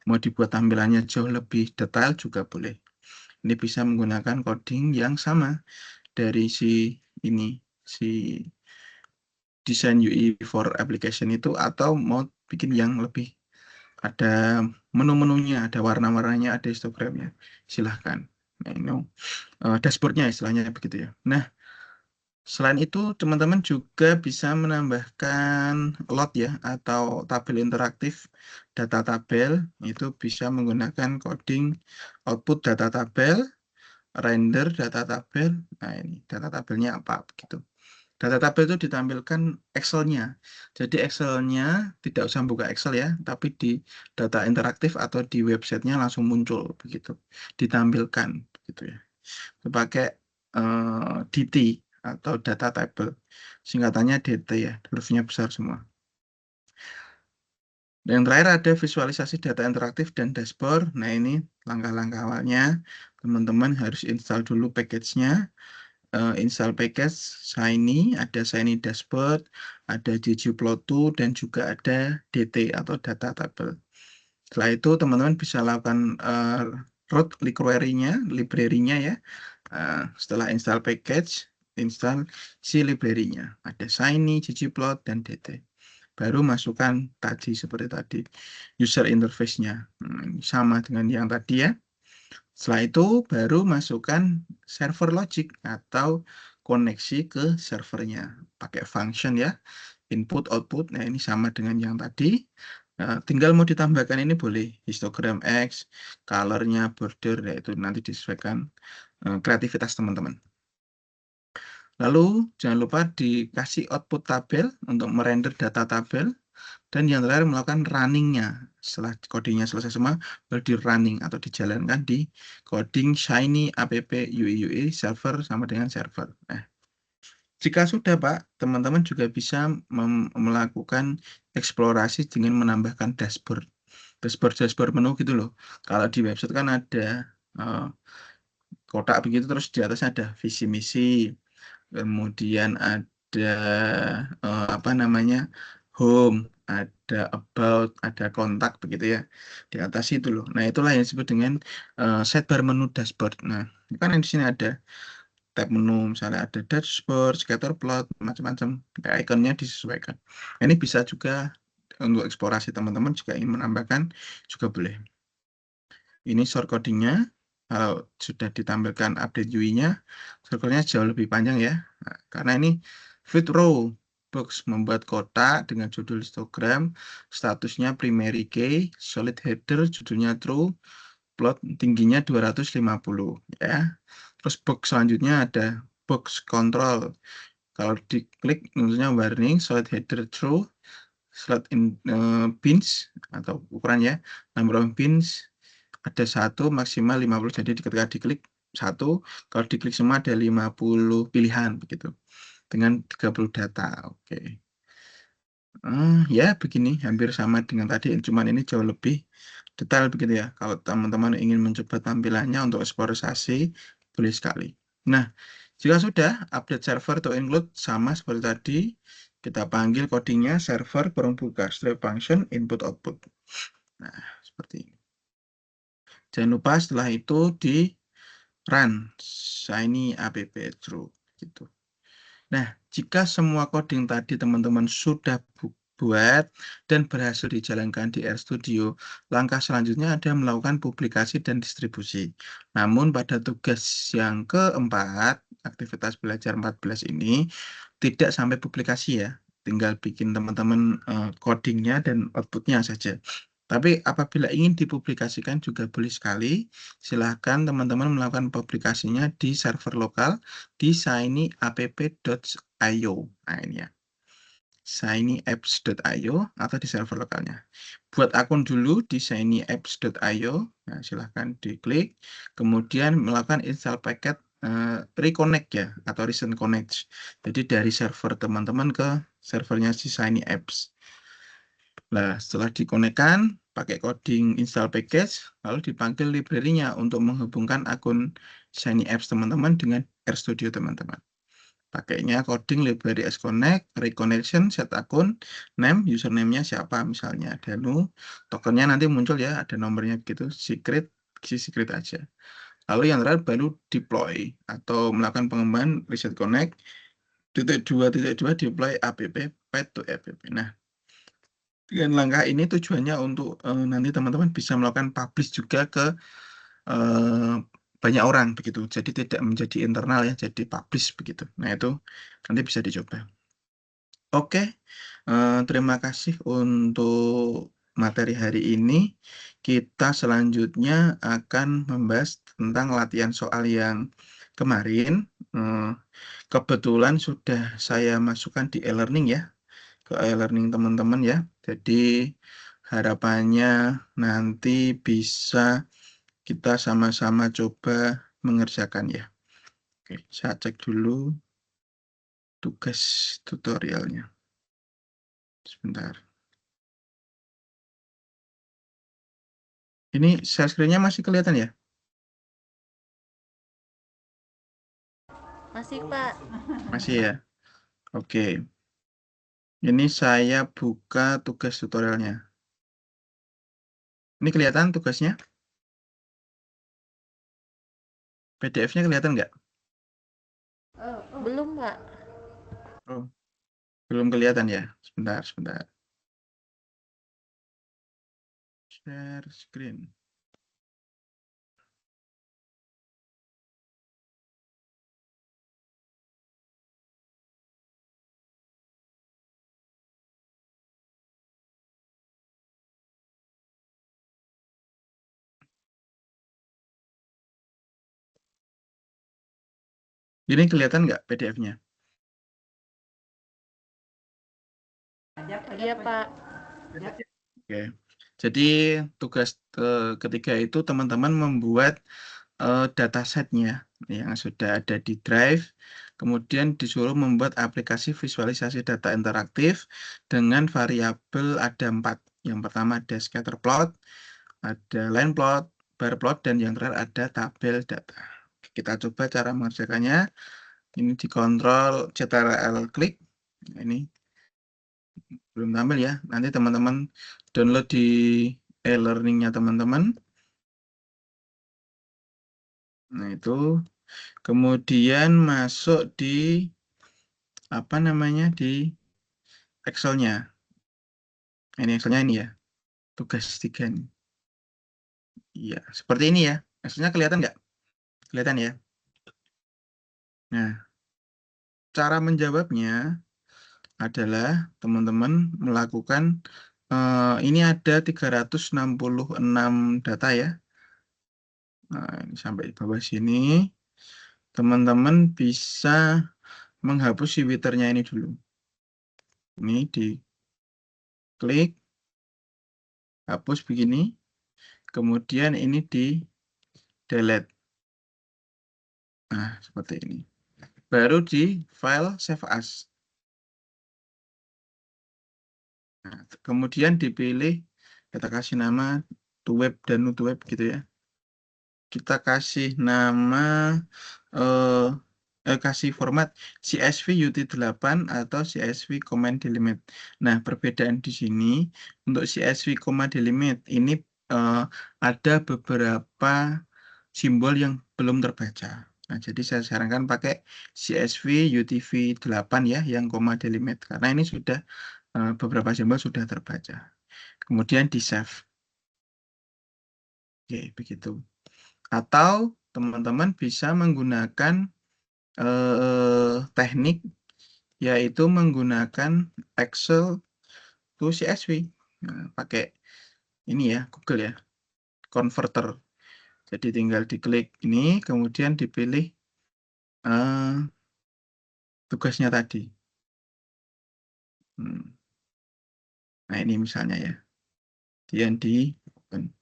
Mau dibuat tampilannya jauh lebih detail juga boleh. Ini bisa menggunakan coding yang sama dari si desain UI for application itu, atau mau bikin yang lebih ada menu-menunya, ada warna-warnanya, ada histogramnya. Silahkan. Nah, ini dashboardnya istilahnya begitu ya. Nah, selain itu, teman-teman juga bisa menambahkan lot ya, atau tabel interaktif data tabel. Itu bisa menggunakan coding output data tabel, render data tabel. Nah, ini data tabelnya apa begitu. Data tabel itu ditampilkan Excel-nya. Jadi Excel-nya tidak usah buka Excel ya, tapi di data interaktif atau di websitenya langsung muncul begitu. Ditampilkan gitu ya. Pakai DT atau data table. Singkatannya DT ya, hurufnya besar semua. Dan yang terakhir ada visualisasi data interaktif dan dashboard. Nah, ini langkah-langkah awalnya. Teman-teman harus install dulu package-nya. Install package Shiny, ada Shiny Dashboard, ada ggplot2, dan juga ada DT atau data table. Setelah itu teman-teman bisa lakukan root library-nya ya. Setelah install package, install si library-nya. Ada Shiny, ggplot, dan DT. Baru masukkan tadi seperti tadi user interface-nya. Sama dengan yang tadi ya. Setelah itu baru masukkan server logic atau koneksi ke servernya. Pakai function ya, input, output. Nah, ini sama dengan yang tadi. Tinggal mau ditambahkan ini boleh histogram X, color-nya, border, yaitu nanti disesuaikan kreativitas teman-teman. Lalu jangan lupa dikasih output tabel untuk merender data tabel. Dan yang terakhir melakukan running-nya. Setelah codingnya selesai semua, baru di running atau dijalankan di coding Shiny app UI server sama dengan server. Nah, jika sudah Pak, teman-teman juga bisa melakukan eksplorasi dengan menambahkan dashboard. Dashboard menu gitu loh. Kalau di website kan ada kotak begitu, terus di atasnya ada visi misi, kemudian ada apa namanya home, ada about, ada kontak begitu ya di atas itu loh. Nah itulah yang disebut dengan sidebar menu dashboard. Nah kan di sini ada tab menu, misalnya ada dashboard, scatter plot, macam-macam. Kayak ikonnya disesuaikan. Nah, ini bisa juga untuk eksplorasi teman-teman juga ingin menambahkan juga boleh. Ini short codingnya. Kalau sudah ditampilkan update UI-nya, circle-nya jauh lebih panjang ya. Nah, karena ini fit row box membuat kotak dengan judul histogram, statusnya primary key, solid header, judulnya true, plot tingginya 250 ya. Terus box selanjutnya ada box control. Kalau diklik tentunya warning, solid header true, slot in pins atau ukurannya, number of pins ada 1 maksimal 50, jadi ketika diklik 1, kalau diklik semua ada 50 pilihan begitu dengan 30 data. Oke. Ya begini hampir sama dengan tadi, cuman ini jauh lebih detail begitu ya. Kalau teman-teman ingin mencoba tampilannya untuk eksplorasi, boleh sekali. Nah, jika sudah update server to include sama seperti tadi, kita panggil codingnya server kurung buka strip function input output. Nah, seperti ini. Jangan lupa setelah itu di run Shiny app true gitu. Nah, jika semua coding tadi teman-teman sudah buat dan berhasil dijalankan di RStudio, langkah selanjutnya ada melakukan publikasi dan distribusi. Namun pada tugas yang keempat, aktivitas belajar 14 ini tidak sampai publikasi ya, tinggal bikin teman-teman codingnya dan outputnya saja. Tapi apabila ingin dipublikasikan juga boleh sekali, silahkan teman-teman melakukan publikasinya di server lokal di shinyapp.io. Nah ini ya, shinyapps.io atau di server lokalnya. Buat akun dulu di shinyapps.io, nah, silahkan diklik, kemudian melakukan install paket reconnect ya, atau recent connect. Jadi dari server teman-teman ke servernya si Shiny Apps. Nah, setelah dikonekkan, pakai coding install package, lalu dipanggil library-nya untuk menghubungkan akun Shiny Apps teman-teman dengan RStudio teman-teman. Pakainya coding library sconnect, reconnection, set akun, name, username-nya siapa misalnya, Danu, tokennya nanti muncul ya, ada nomornya begitu, secret, isi secret aja. Lalu yang terakhir baru deploy atau melakukan pengembangan reset connect, titik dua deploy app, pet to app. Nah, dengan langkah ini tujuannya untuk nanti teman-teman bisa melakukan publish juga ke banyak orang begitu. Jadi tidak menjadi internal ya, jadi publish begitu. Nah itu nanti bisa dicoba. Oke, terima kasih untuk materi hari ini. Kita selanjutnya akan membahas tentang latihan soal yang kemarin. Kebetulan sudah saya masukkan di e-learning ya, ke e-learning teman-teman ya. Jadi harapannya nanti bisa kita sama-sama coba mengerjakan ya. Oke, saya cek dulu tugas tutorialnya. Sebentar. Ini share screen-nya masih kelihatan ya? Masih, Pak. Masih ya? Oke. Ini saya buka tugas tutorialnya. Ini kelihatan tugasnya? PDF-nya kelihatan nggak? Belum, Pak. Oh, belum kelihatan ya? Sebentar, sebentar. Share screen. Ini kelihatan nggak PDF-nya? Iya, Pak. Oke. Jadi tugas ketiga itu teman-teman membuat datasetnya yang sudah ada di Drive, kemudian disuruh membuat aplikasi visualisasi data interaktif dengan variabel ada 4. Yang pertama ada scatter plot, ada line plot, bar plot, dan yang terakhir ada tabel data. Kita coba cara mengerjakannya. Ini dikontrol Ctrl klik. Ini belum tampil ya. Nanti teman-teman download di e-learningnya teman-teman. Nah, itu kemudian masuk di apa namanya di Excel-nya. Ini Excel-nya ini ya. Tugas 3 nih. Iya, seperti ini ya. Excel-nya kelihatan nggak? Kelihatan ya. Nah, cara menjawabnya adalah teman-teman melakukan ini ada 366 data ya. Nah, ini sampai di bawah sini. Teman-teman bisa menghapus si withernya ini dulu. Ini diklik, hapus begini, kemudian ini di delete. Nah, seperti ini. Baru di file save as. Nah, kemudian dipilih, kita kasih nama to web dan to web gitu ya. Kita kasih nama kasih format CSV UT8 atau CSV command delimit. Nah, perbedaan di sini untuk CSV command delimit ini ada beberapa simbol yang belum terbaca. Nah, jadi saya sarankan pakai CSV UTF-8 ya yang koma delimit karena ini sudah beberapa simbol sudah terbaca. Kemudian di save. Oke, begitu. Atau teman-teman bisa menggunakan teknik yaitu menggunakan Excel to CSV. Nah, pakai ini ya, Google ya, converter. Jadi tinggal diklik ini, kemudian dipilih tugasnya tadi. Nah, ini misalnya ya. Kemudian di open.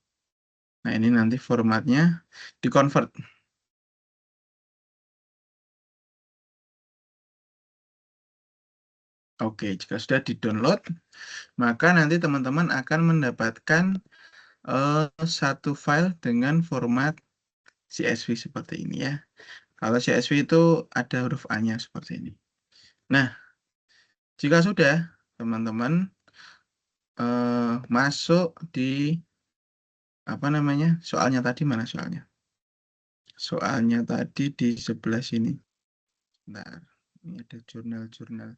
Nah, ini nanti formatnya di-convert. Oke, jika sudah di-download, maka nanti teman-teman akan mendapatkan satu file dengan format CSV seperti ini ya. Kalau CSV itu ada huruf A-nya seperti ini. Nah, jika sudah, teman-teman masuk di apa namanya soalnya tadi, mana soalnya? Soalnya tadi di sebelah sini. Nah, ini ada jurnal-jurnal.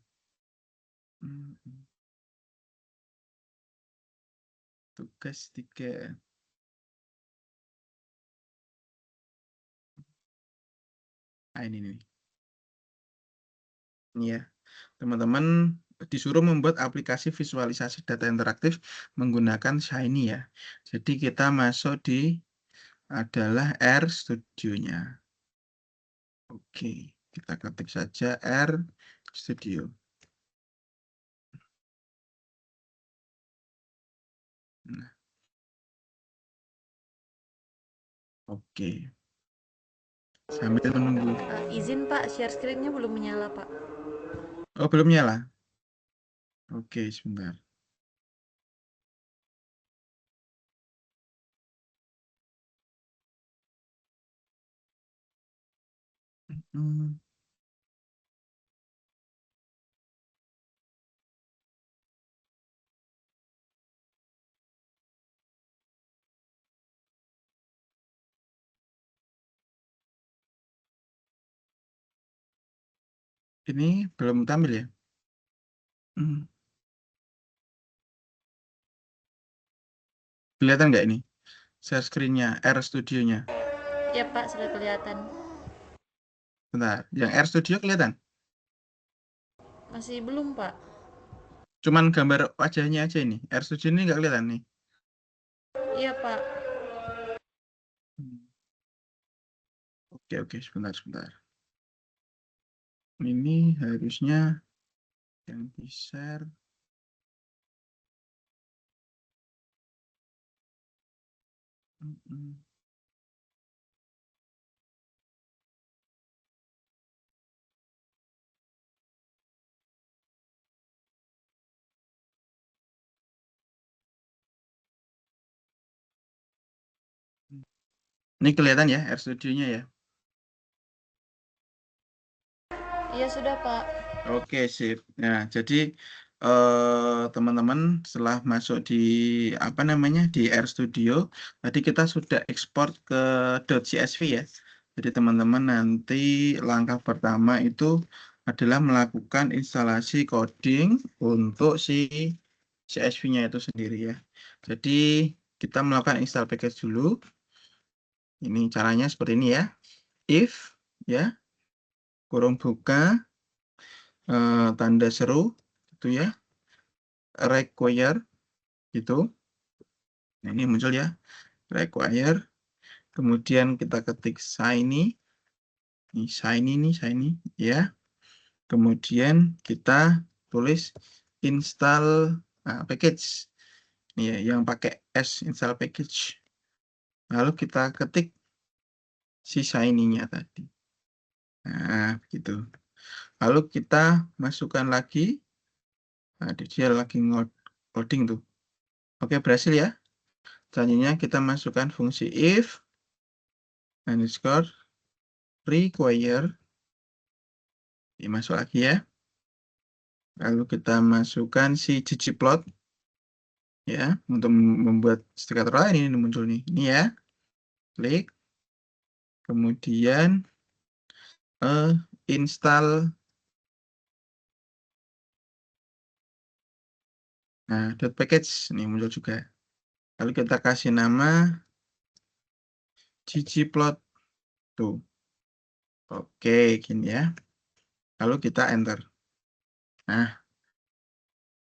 Tugas 3. Nah, ini nih. Ini ya. Teman-teman disuruh membuat aplikasi visualisasi data interaktif menggunakan Shiny ya. Jadi kita masuk di adalah R Studio-nya. Oke, kita ketik saja R Studio. Nah, oke. Sambil menunggu. Izin Pak, share screen-nya belum menyala Pak. Oh, belum nyala. Oke, sebentar. Hmm, ini belum tampil ya? Hmm, kelihatan nggak ini? Share screen-nya, R Studio-nya. Ya Pak, sudah kelihatan. Bentar, yang R Studio kelihatan? Masih belum Pak. Cuman gambar wajahnya aja ini. R Studio ini nggak kelihatan nih. Iya Pak. Hmm. Oke, sebentar. Ini harusnya yang di-share. Mhm. Ini kelihatan ya RStudio-nya ya? Iya sudah Pak. Oke, sip. Nah, jadi teman-teman setelah masuk di apa namanya di RStudio, tadi kita sudah ekspor ke .csv ya. Jadi teman-teman nanti langkah pertama itu adalah melakukan instalasi coding untuk si CSV-nya itu sendiri ya. Jadi kita melakukan install package dulu. Ini caranya seperti ini ya. If ya, kurung buka tanda seru itu ya, require gitu. Nah, ini muncul ya, require. Kemudian kita ketik shiny. Ini shiny ya. Kemudian kita tulis install package. Ini ya, yang pakai S install package. Lalu kita ketik si shiny-nya tadi. Nah, begitu. Lalu kita masukkan lagi. Nah, dia lagi ngoding tuh. Oke, berhasil ya. Selanjutnya kita masukkan fungsi if underscore require. Masuk lagi ya. Lalu kita masukkan si ggplot ya untuk membuat stikator lain ini muncul nih. Ini ya. Klik. Kemudian install. Nah, .package ini muncul juga. Lalu kita kasih nama ggplot tuh. Oke, gini ya. Lalu kita enter. Nah,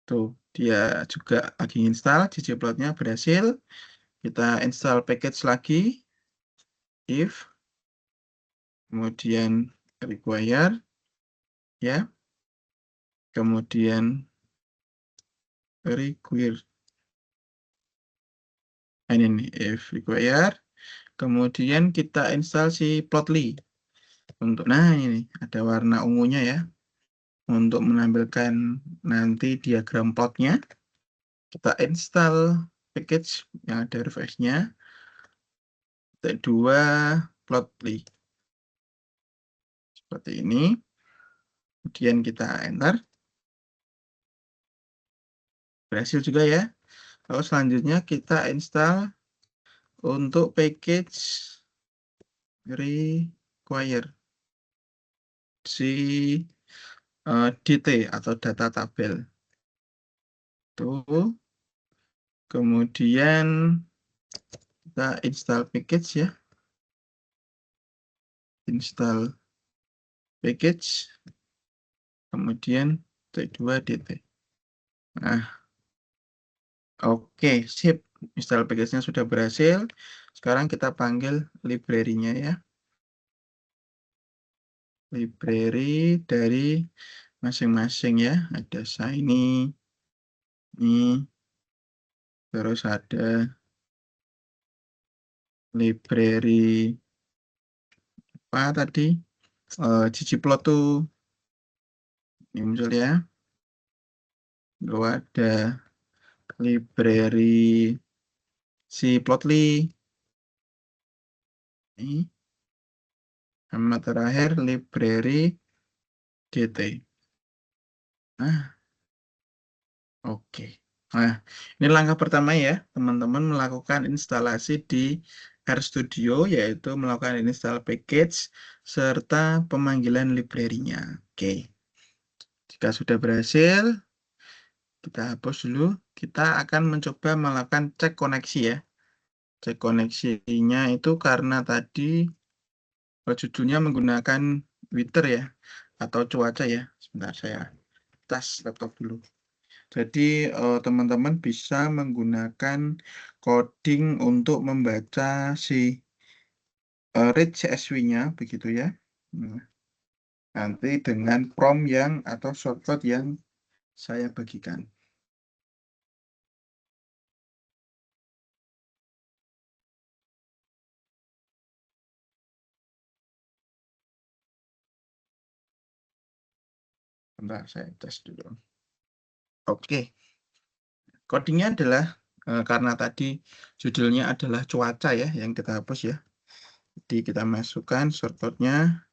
tuh dia juga lagi install, ggplotnya berhasil. Kita install package lagi. If kemudian require ya. Kemudian require. Ini nih if require. Kemudian kita install si plotly. Nah ini ada warna ungunya ya. Untuk menampilkan nanti diagram plotnya, kita install package yang ada reverse-nya. Kedua, plotly. Seperti ini. Kemudian kita enter. Berhasil juga ya. Lalu selanjutnya kita install untuk package require si DT atau data tabel. Tuh. Kemudian kita install package ya. Install package. Kemudian T2 DT. Nah, oke, sip. Install package-nya sudah berhasil. Sekarang kita panggil library-nya ya. Library dari masing-masing ya. Ada shiny. Ini. Terus ada library apa tadi? ggplot tuh. Ini muncul ya. Lalu ada library si plotly. Ini. Sama terakhir library dt. Nah, oke. Nah, ini langkah pertama ya, teman-teman melakukan instalasi di RStudio, yaitu melakukan install package serta pemanggilan library-nya. Oke. Jika sudah berhasil, kita hapus dulu. Kita akan mencoba melakukan cek koneksi ya. Cek koneksinya itu karena tadi judulnya menggunakan Twitter ya, atau cuaca ya. Sebentar, saya tas laptop dulu. Jadi teman-teman bisa menggunakan coding untuk membaca si read CSV-nya begitu ya. Nah, nanti dengan prompt yang atau shortcut yang saya bagikan. Bentar, saya tes dulu. Oke. Codingnya adalah, karena tadi judulnya adalah cuaca ya, yang kita hapus ya. Jadi kita masukkan shortcode-nya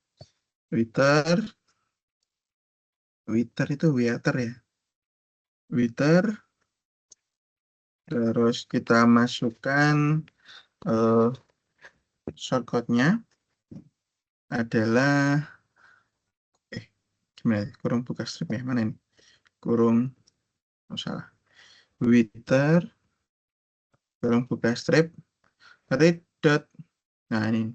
weather itu weather ya. Weather, terus kita masukkan shortcode-nya adalah gimana? Kurung buka strip ya, mana ini? Kurung, oh salah. Weather, kurung buka strip, read dot, nah ini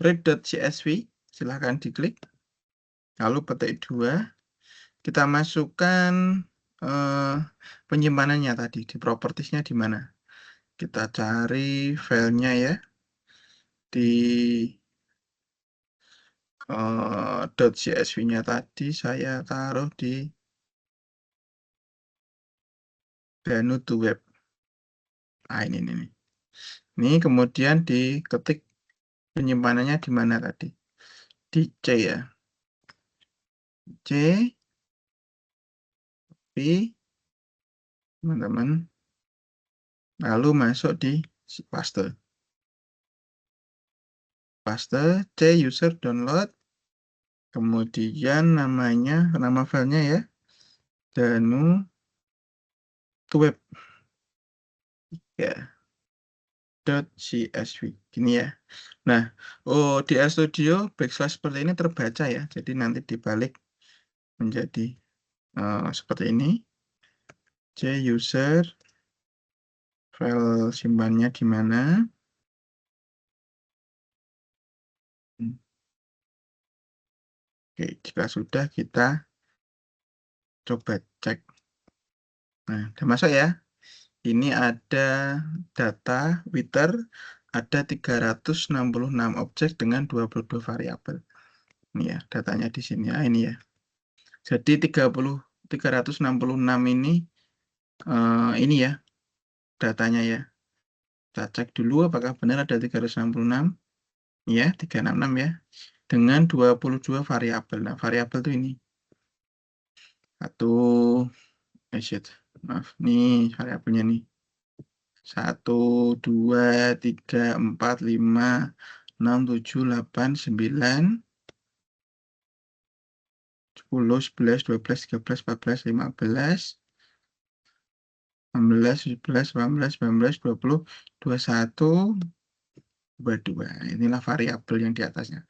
read.csv, silahkan diklik. Lalu petik 2, kita masukkan penyimpanannya tadi di propertiesnya di mana. Kita cari filenya ya di .csv-nya tadi saya taruh di Danu to web. Nah ini. Ini kemudian diketik penyimpanannya di mana tadi? Di C ya. C, P, teman-teman. Lalu masuk di paste. Paste, C user download. Kemudian nama filenya ya. Danu to web. Ya. .csv. Gini ya. Nah, di RStudio backslash seperti ini terbaca ya. Jadi nanti dibalik menjadi seperti ini. C user, file simpannya di mana. Oke, jika sudah kita coba cek. Nah, udah masuk ya. Ini ada data Twitter, ada 366 objek dengan 22 variabel. Ini ya, datanya di sini ya, ini ya. Jadi 366 ini ya, datanya ya. Kita cek dulu apakah benar ada 366. Ya, 366 ya. Dengan 22 variabel. Nah, variabel itu ini. Maaf, nih variabelnya nih. 1, 2, 3, 4, 5, 6, 7, 8, 9, 10, 11, 12, 13, 14, 15, 16, 17, 18, 19, 20, 21, 22. Inilah variabel yang di atasnya.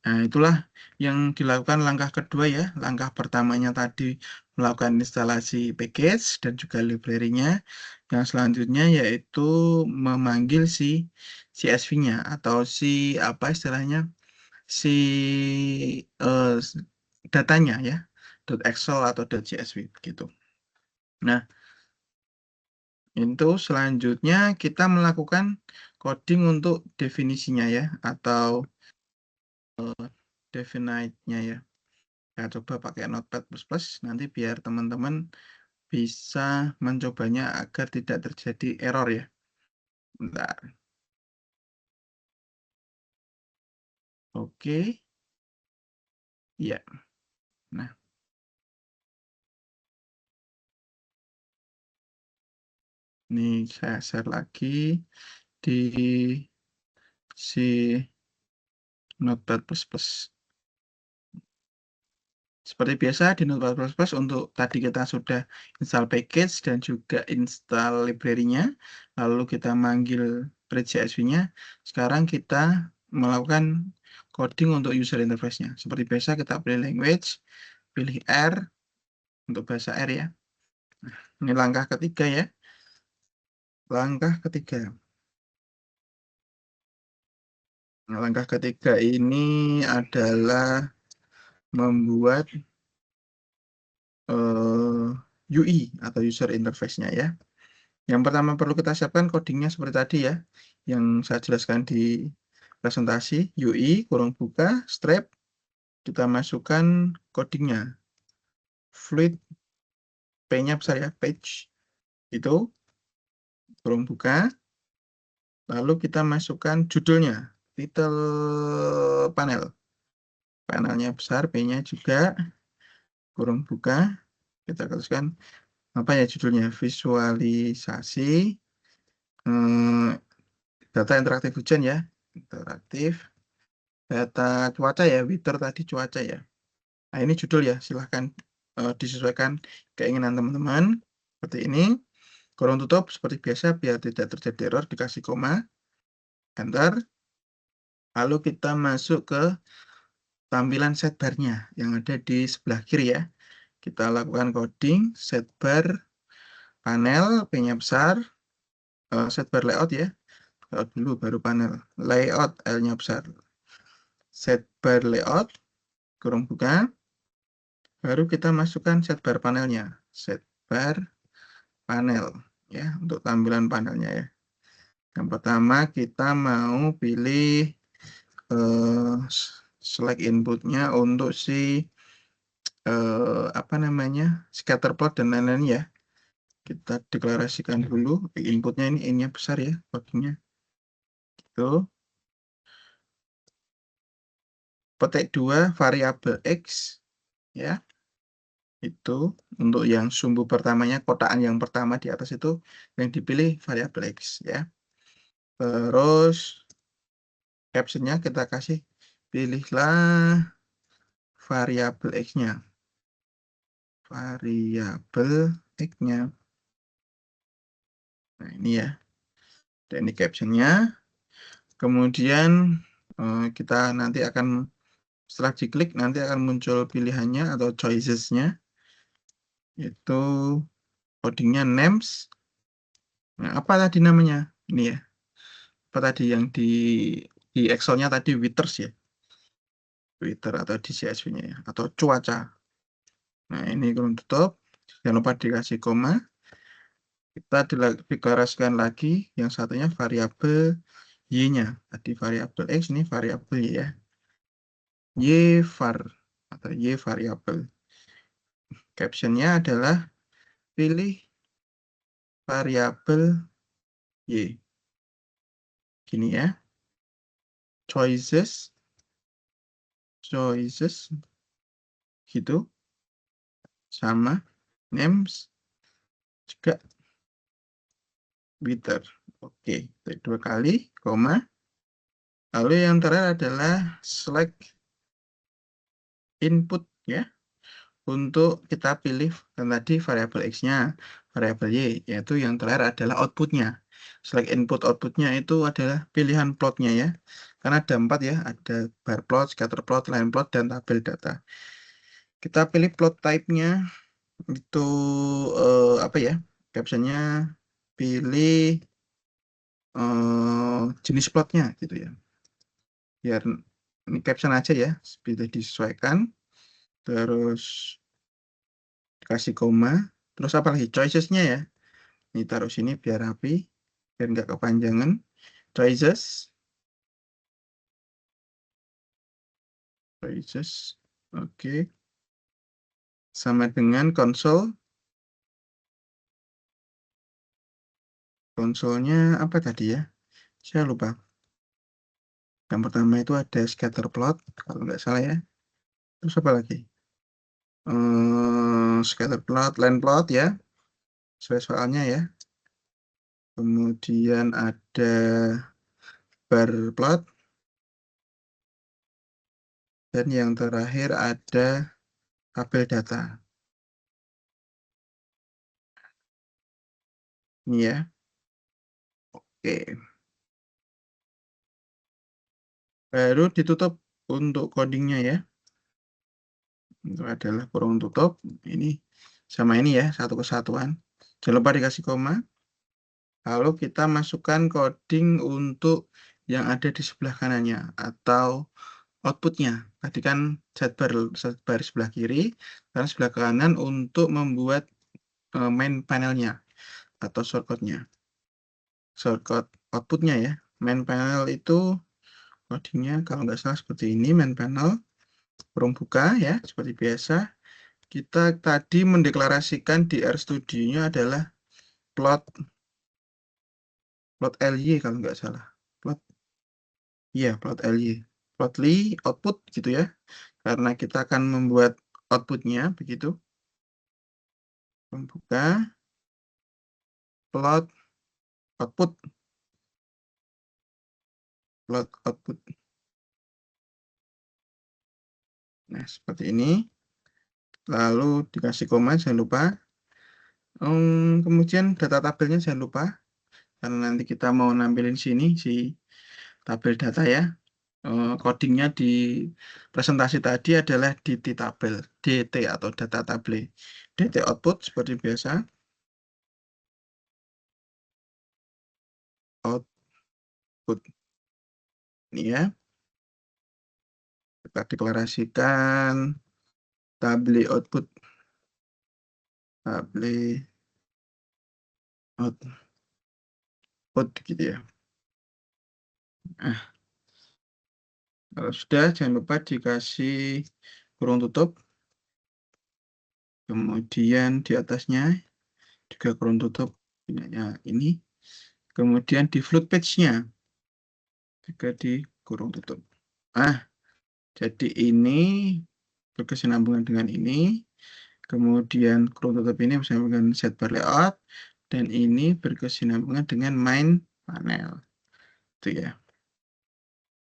Nah, itulah yang dilakukan langkah kedua ya. Langkah pertamanya tadi melakukan instalasi package dan juga library-nya. Yang selanjutnya yaitu memanggil si CSV-nya atau si apa istilahnya si datanya ya, .excel atau .csv gitu. Nah, itu selanjutnya kita melakukan coding untuk definisinya ya atau definite-nya ya. Ya, coba pakai Notepad++, nanti biar teman-teman bisa mencobanya agar tidak terjadi error ya. Bentar. Oke. Iya. Nah. Ini saya share lagi di si Notepad++. Seperti biasa di Notepad++ untuk tadi kita sudah install package dan juga install library-nya. Lalu kita manggil read.csv-nya. Sekarang kita melakukan coding untuk user interface-nya. Seperti biasa kita pilih language, pilih R untuk bahasa R ya. Nah, ini langkah ketiga ya. Langkah ketiga. Nah, langkah ketiga ini adalah membuat UI atau user interface-nya ya. Yang pertama perlu kita siapkan codingnya seperti tadi ya, yang saya jelaskan di presentasi. UI kurung buka strip, kita masukkan codingnya. Fluid P-nya besar ya, page itu kurung buka. Lalu kita masukkan judulnya, title panel. Panelnya besar, P-nya juga kurung buka, kita tuliskan apa ya judulnya, visualisasi data interaktif hujan ya, interaktif data cuaca ya, weather tadi cuaca ya. Nah ini judul ya, silahkan disesuaikan keinginan teman-teman seperti ini. Kurung tutup seperti biasa biar tidak terjadi error, dikasih koma, enter. Lalu kita masuk ke tampilan setbarnya yang ada di sebelah kiri ya. Kita lakukan coding, setbar panel, P-nya besar, setbar layout ya. Layout dulu baru panel. Layout, L-nya besar. Setbar layout, kurung buka. Baru kita masukkan setbar panelnya. Setbar panel ya, untuk tampilan panelnya ya. Yang pertama kita mau pilih select inputnya untuk si apa namanya, scatter plot dan lain-lain ya. Kita deklarasikan dulu inputnya, ini besar ya codingnya. Itu petik 2 variabel x ya. Itu untuk yang sumbu pertamanya, kotaan yang pertama di atas itu yang dipilih variabel x ya. Terus captionnya kita kasih pilihlah variabel x-nya. Variabel x-nya. Nah, ini ya. Dan ini captionnya. Kemudian kita nanti akan, setelah diklik nanti akan muncul pilihannya atau choices-nya. Itu codingnya names. Nah, apa tadi namanya? Ini ya. Apa tadi yang di Excel-nya tadi, withers ya. Wither atau di CSV-nya ya. Atau cuaca. Nah, ini kurung tutup. Jangan lupa dikasih koma. Kita deklarasikan lagi yang satunya variabel y-nya. Tadi variabel x, ini variabel y ya. Y var atau y variabel. Captionnya adalah pilih variabel y. Gini ya. Choices. Gitu. Sama. Names. Juga wither. Oke. Dua kali. Koma. Lalu yang terakhir adalah select input ya. Untuk kita pilih tadi variabel x-nya, variabel y, yaitu yang terakhir adalah outputnya. Select input outputnya itu adalah pilihan plotnya ya. Karena ada 4 ya, ada bar plot, scatter plot, line plot, dan tabel data. Kita pilih plot type-nya itu apa ya? Captionnya pilih jenis plotnya gitu ya. Biar ini caption aja ya, pilih disesuaikan. Terus kasih koma, terus apa lagi, choices-nya ya, ini taruh sini biar rapi, biar nggak kepanjangan. Choices, oke, sama dengan konsolnya apa tadi ya, saya lupa. Yang pertama itu ada scatter plot kalau nggak salah ya, terus apa lagi, scatter plot, line plot ya, sesuai soalnya ya. Kemudian ada bar plot. Dan yang terakhir ada tabel data. Ini ya. Oke. Baru ditutup untuk codingnya ya. Itu adalah kurung tutup. Ini sama ini ya, satu kesatuan. Jangan lupa dikasih koma. Lalu kita masukkan coding untuk yang ada di sebelah kanannya atau outputnya. Tadi kan setbar sebelah kiri, dan sebelah kanan untuk membuat main panelnya atau shortcut-nya. Shortcut outputnya ya. Main panel itu codingnya kalau nggak salah seperti ini, main panel. Kurung buka ya, seperti biasa. Kita tadi mendeklarasikan di RStudio-nya adalah plot LY kalau nggak salah. Plot LY. Plotly output gitu ya. Karena kita akan membuat outputnya begitu. Membuka plot output. Plot output. Nah, seperti ini. Lalu dikasih koma, jangan lupa. Kemudian data tabelnya jangan lupa. Karena nanti kita mau nampilin sini si tabel data ya. Codingnya di presentasi tadi adalah DT tabel, DT atau data table. DT output seperti biasa. Output. Ini ya. Kita deklarasikan table output. Table output gitu ya. Nah, kalau sudah jangan lupa dikasih kurung tutup. Kemudian di atasnya juga kurung tutup ini. Kemudian di float page-nya juga di kurung tutup. Nah, jadi ini berkesinambungan dengan ini. Kemudian kurung tutup ini bersama dengan sidebar layout. Dan ini berkesinambungan dengan main panel. Itu ya.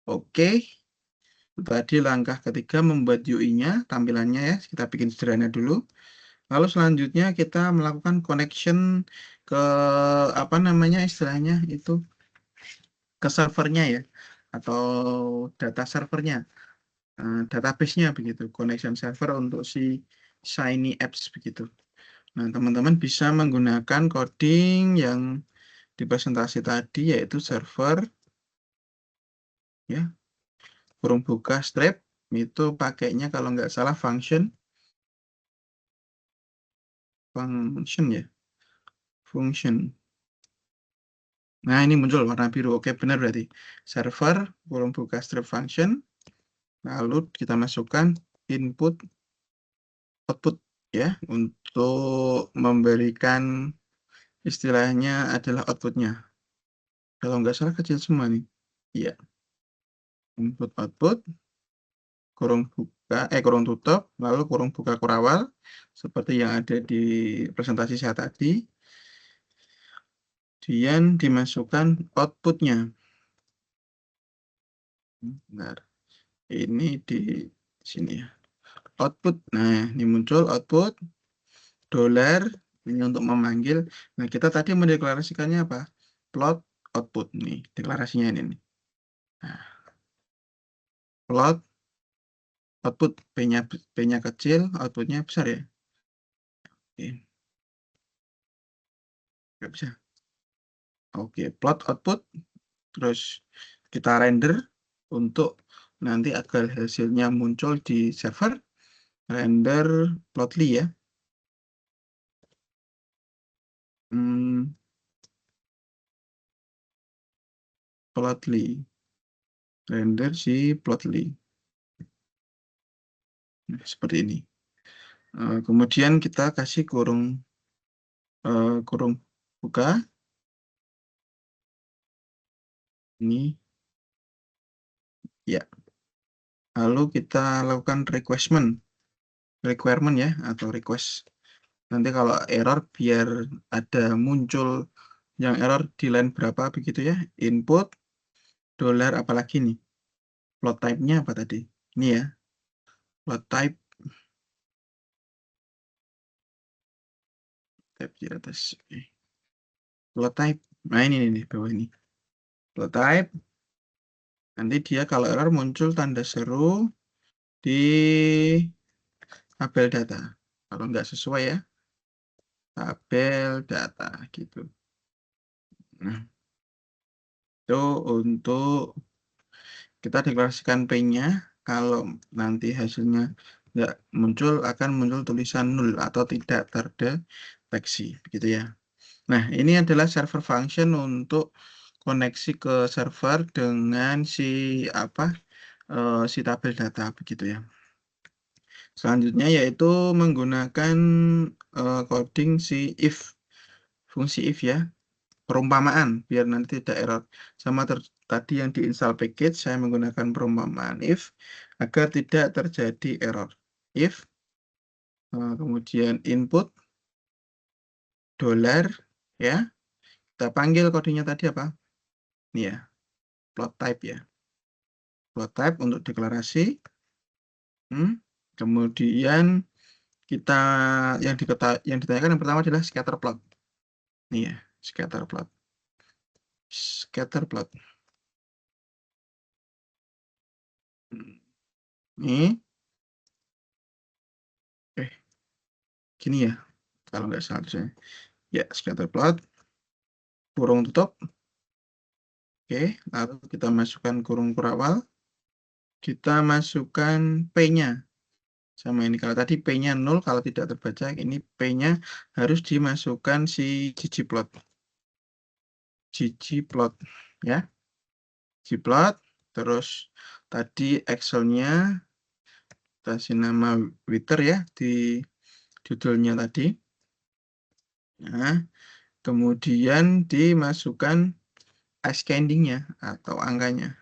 Oke. Tadi langkah ketiga membuat UI-nya, tampilannya ya. Kita bikin sederhana dulu. Lalu selanjutnya kita melakukan connection ke apa namanya istilahnya itu ke servernya ya atau data servernya, database-nya begitu, connection server untuk si Shiny Apps begitu. Nah, teman-teman bisa menggunakan coding yang di presentasi tadi yaitu server ya kurung buka strip itu pakainya kalau nggak salah function ya function. Nah, ini muncul warna biru. Oke, benar berarti. Server, kurung buka strip function. Lalu kita masukkan input, output ya, untuk memberikan istilahnya adalah outputnya. Kalau nggak salah kecil semua nih. Iya. Input, output, kurung buka, kurung tutup, lalu kurung buka kurawal. Seperti yang ada di presentasi saya tadi. Kemudian dimasukkan outputnya. Benar. Ini di sini ya. Output. Nah, ini muncul output $, ini untuk memanggil. Nah, kita tadi mendeklarasikannya apa? Plot output nih, deklarasinya ini nih. Nah, plot output P-nya kecil, outputnya besar ya. Oke. Nggak bisa. Oke, plot output terus kita render untuk nanti agar hasilnya muncul di server, render plotly ya. Plotly, render si plotly. Nah, seperti ini. Kemudian kita kasih kurung buka. Ini ya. Lalu kita lakukan requirement ya atau request. Nanti kalau error biar ada muncul yang error di line berapa begitu ya. Input $, apalagi nih. Plot type-nya apa tadi? Ini ya. Plot type di atas. Plot type. Nah, ini nih bawah ini. Plot type. Nanti dia kalau error muncul tanda seru di tabel data. Kalau nggak sesuai ya, tabel data gitu. Nah, itu untuk kita deklarasikan P-nya. Kalau nanti hasilnya nggak muncul, akan muncul tulisan 0 atau tidak terdeteksi. Begitu ya. Nah, ini adalah server function untuk koneksi ke server dengan si si tabel data begitu ya. Selanjutnya yaitu menggunakan coding si if, fungsi if ya, perumpamaan biar nanti tidak error. Sama tadi yang diinstal package, saya menggunakan perumpamaan if agar tidak terjadi error. If kemudian input dolar ya. Kita panggil kodenya tadi apa? Ini ya, plot type ya. Plot type untuk deklarasi. Kemudian kita yang ditanyakan yang pertama adalah scatter plot. Ini ya, scatter plot. Scatter plot. Ini gini ya, kalau nggak salah saya. Ya, scatter plot, kurung tutup. Oke, lalu kita masukkan kurung kurawal. Kita masukkan P-nya. Sama ini, kalau tadi P-nya 0, kalau tidak terbaca, ini P-nya harus dimasukkan si ggplot. Ggplot, ya. Ggplot, terus tadi Excel-nya, kasih nama Wither ya, di judulnya tadi. Nah, kemudian dimasukkan ascending-nya atau angkanya.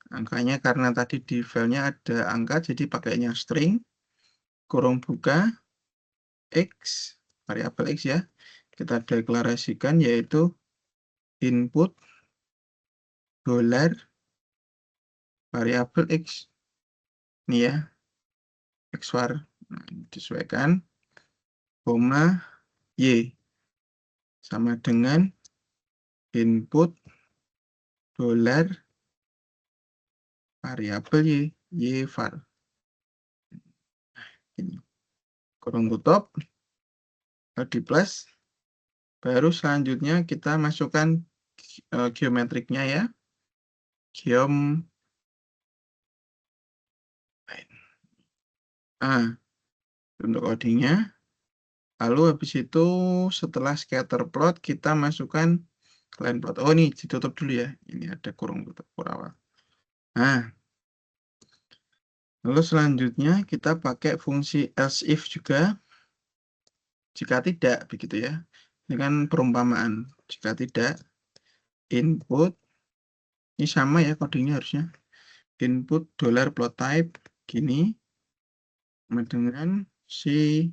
Angkanya karena tadi di filenya ada angka, jadi pakainya string, kurung buka, X, variabel X ya. Kita deklarasikan yaitu input dolar variabel X. Ini ya, XVAR. Nah, disesuaikan, koma, Y. Sama dengan input dolar variabel Y var. Ini. Kurung tutup, di plus. Baru selanjutnya kita masukkan geometriknya ya. Untuk codingnya. Lalu habis itu setelah scatter plot kita masukkan line plot. Oh, ini ditutup dulu ya. Ini ada kurung tutup kurawal. Nah, lalu selanjutnya kita pakai fungsi else if juga. Jika tidak, begitu ya. Ini kan perumpamaan. Jika tidak, input, ini sama ya codingnya harusnya. Input dolar plot type, gini. Dengan si,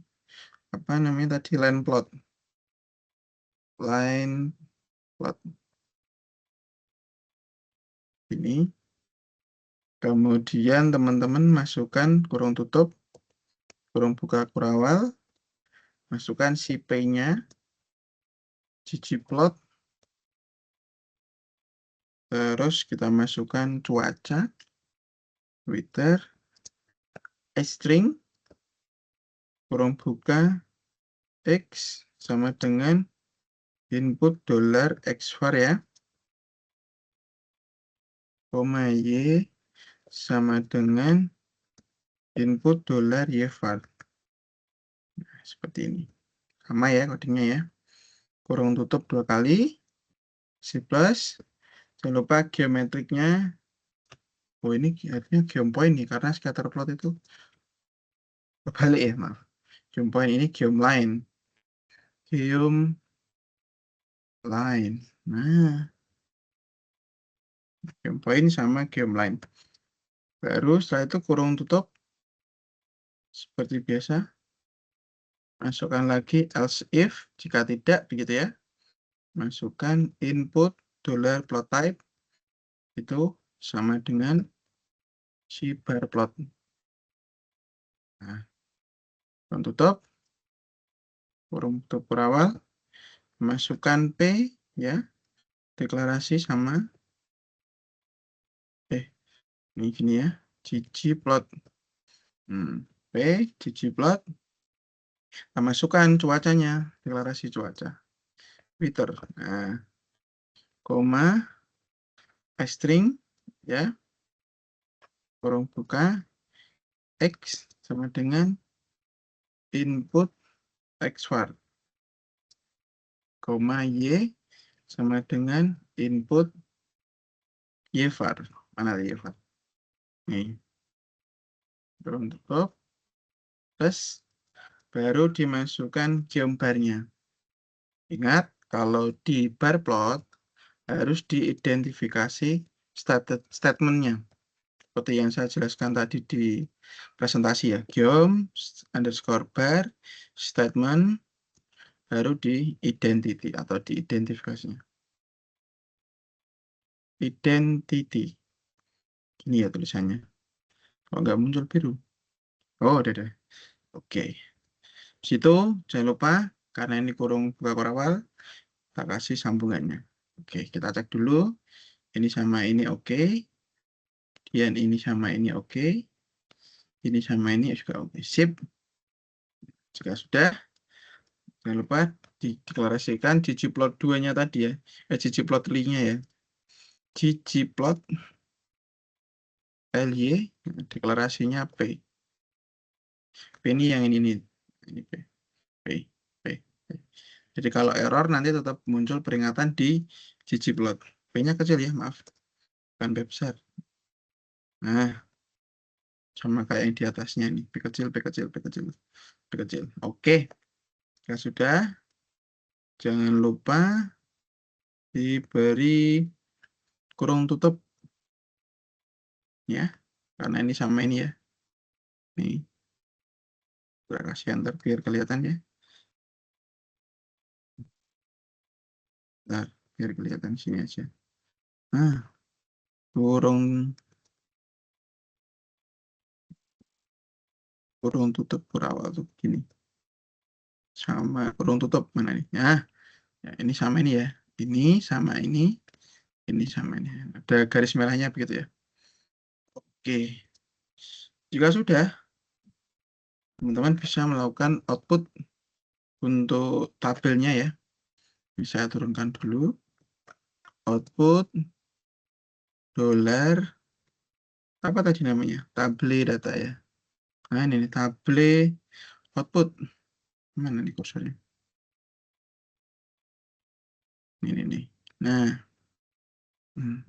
apa namanya tadi, line plot. Line plot. Ini. Kemudian teman-teman masukkan kurung tutup, kurung buka kurawal, masukkan si P-nya, ggplot, terus kita masukkan cuaca, Wither, string, kurung buka, X, sama dengan input dolar XVAR ya, koma Y, sama dengan input dolar YVAR. Nah, seperti ini. Sama ya codingnya ya. Kurung tutup 2 kali, C+, jangan lupa geometriknya. Oh, ini artinya geom point nih, karena scatter plot itu kebalik ya, maaf. Geom point ini geom line. Geom line. Nah, geom point sama geom line. Baru setelah itu kurung tutup. Seperti biasa. Masukkan lagi else if, jika tidak, begitu ya. Masukkan input dolar plot type. Itu sama dengan si bar plot. Nah, kurung tutup. Kurung tutup kurawal. Masukkan P, ya. Deklarasi sama. Ini gini ya. Ggplot. P, ggplot. Kita masukkan cuacanya. Deklarasi cuaca. Wither. Nah, koma, string, ya. Kurung buka. X sama dengan input XVAR. Koma Y sama dengan input YVAR. Mana YVAR? Nih. Kurung tutup. Terus baru dimasukkan geom bar-nya. Ingat, kalau di bar plot harus diidentifikasi statement-nya. seperti yang saya jelaskan tadi di presentasi ya, geom underscore bar statement baru di identity atau di identifikasinya. Identity. Ini ya tulisannya. Kalau nggak muncul biru. Oh, udah. Oke. Situ jangan lupa karena ini kurung buka kurawal, kita kasih sambungannya. Oke, kita cek dulu. Ini sama ini oke. Dan ini sama ini oke. Ini sama ini juga oke. Sip. Jika sudah, jangan lupa dideklarasikan ggplot 2-nya tadi ya. Ggplot ly-nya ya. Ggplot ly, deklarasinya P. P ini yang ini nih. Ini P. P. P. P. Jadi kalau error nanti tetap muncul peringatan di ggplot. P-nya kecil ya, maaf. Bukan P besar. Nah, sama kayak yang di atasnya nih. P kecil, P kecil, P kecil, P kecil. Oke. Ya sudah. Jangan lupa diberi kurung tutup. Ya. Karena ini sama ini ya. Nih. Kita kasih enter biar kelihatan ya. Nah, biar kelihatan sini aja. Nah, kurung tutup kurawal tuh begini. Sama kurung tutup mana nih? Nah, ya, ini sama ini ya. Ini sama ini sama ini. Ada garis merahnya begitu ya. Oke. Jika sudah, teman-teman bisa melakukan output untuk tabelnya ya. Bisa turunkan dulu. Output dolar apa tadi namanya? Table data ya. Nah, ini nih, table output. Mana nih kursornya? Ini nih. Nah,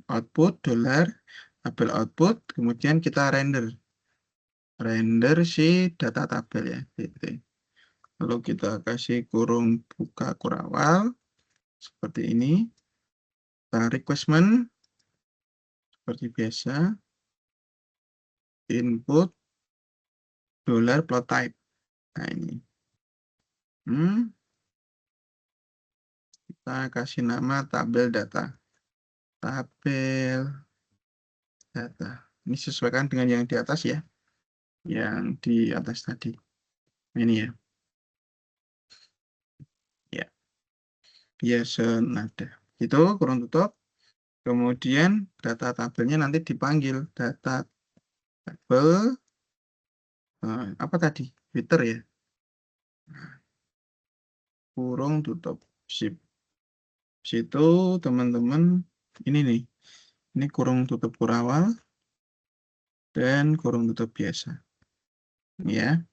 output dolar, tabel output, kemudian kita render si data tabel ya. Gitu. Lalu kita kasih kurung buka kurawal seperti ini. Kita requirement seperti biasa. Input dolar plot type. Nah ini. Kita kasih nama tabel data. Tabel data. Ini sesuaikan dengan yang di atas ya. Yang di atas tadi. Ini ya. Ya. Biasa nada. Itu kurung tutup. Kemudian data tabelnya nanti dipanggil data tabel apa tadi? Twitter ya. Kurung tutup sip. Situ teman-teman ini nih. Ini kurung tutup kurawal dan kurung tutup biasa. Ya.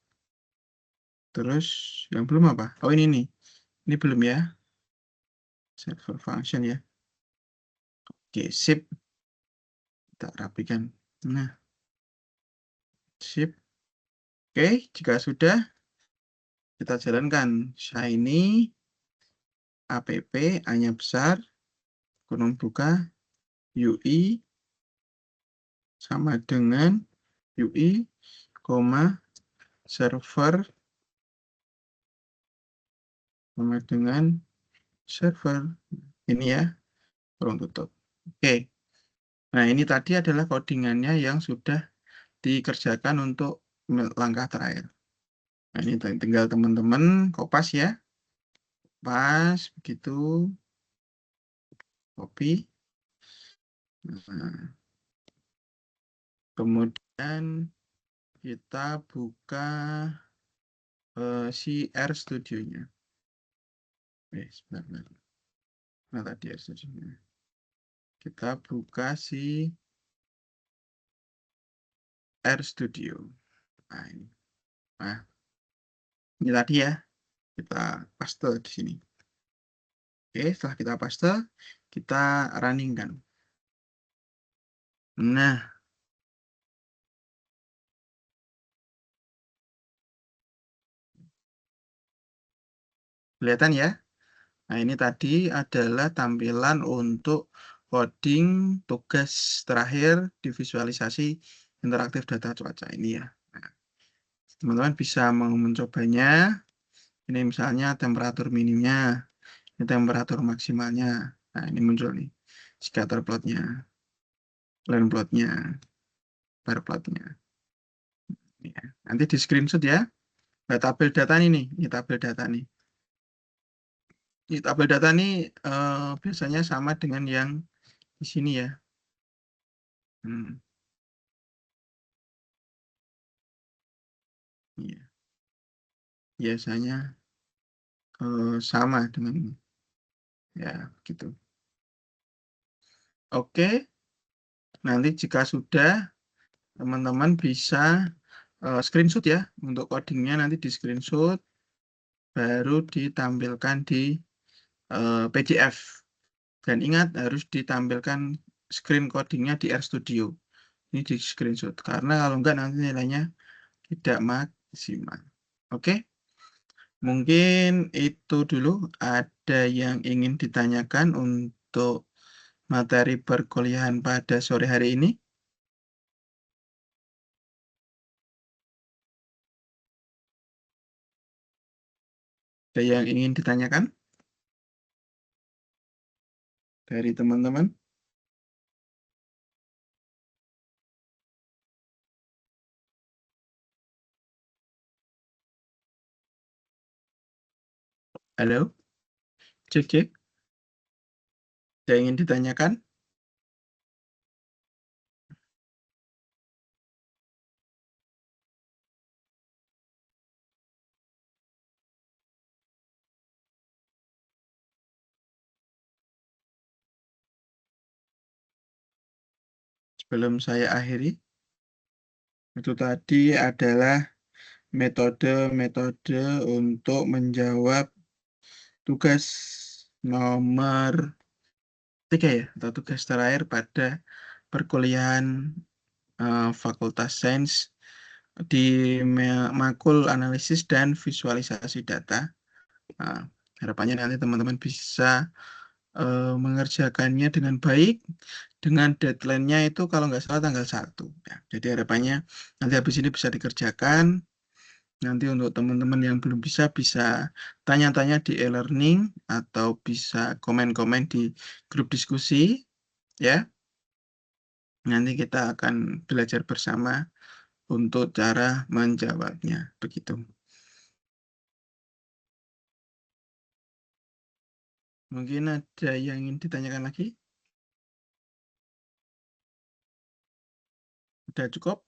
Terus yang belum apa? Oh ini nih. Ini belum ya. Server function ya. Oke, sip. Kita rapikan. Nah. Sip. Oke, jika sudah kita jalankan Shiny app A-nya besar, kurung buka UI sama dengan UI, server sama dengan server. Ini ya, kurung tutup. Oke. Nah, ini tadi adalah codingannya yang sudah dikerjakan untuk langkah terakhir. Nah, ini tinggal teman-teman kopas ya. Pas begitu. Copy. Nah, kemudian kita buka si R Studio-nya. Sebentar. Nah, tadi R Studio-nya. Kita buka si R Studio. Nah, ini. Nah, ini tadi ya. Kita paste di sini. Oke, setelah kita paste, kita running kan. Nah, kelihatan ya. Nah, ini tadi adalah tampilan untuk coding tugas terakhir di visualisasi interaktif data cuaca ini ya. Nah, teman-teman bisa mencobanya. Ini misalnya temperatur minimnya, ini temperatur maksimalnya. Nah, ini muncul nih, scatter plotnya, line plotnya, bar plotnya. Ya. Nanti di screenshot ya. Nah, tabel data ini tabel data nih. Ini tabel data ini biasanya sama dengan yang di sini ya. Ya. Biasanya sama dengan ini. Ya, gitu. Oke. Nanti jika sudah, teman-teman bisa screenshot ya. Untuk codingnya nanti di screenshot, baru ditampilkan di PDF. Dan ingat, harus ditampilkan screen codingnya di RStudio. Ini di screenshot. Karena kalau enggak nanti nilainya tidak maksimal. Oke? Mungkin itu dulu. Ada yang ingin ditanyakan untuk materi perkuliahan pada sore hari ini? Ada yang ingin ditanyakan dari teman-teman? Halo? Cek, cek. Ada yang ingin ditanyakan? Sebelum saya akhiri, itu tadi adalah metode-metode untuk menjawab tugas nomor 3 ya, atau tugas terakhir pada perkuliahan Fakultas Sains di makul analisis dan visualisasi data. Nah, harapannya nanti teman-teman bisa mengerjakannya dengan baik, dengan deadline-nya itu kalau nggak salah tanggal 1. Ya, jadi harapannya nanti habis ini bisa dikerjakan. Nanti untuk teman-teman yang belum bisa tanya-tanya di e-learning atau bisa komen-komen di grup diskusi ya. Nanti kita akan belajar bersama untuk cara menjawabnya. Begitu. Mungkin ada yang ingin ditanyakan lagi? Sudah cukup?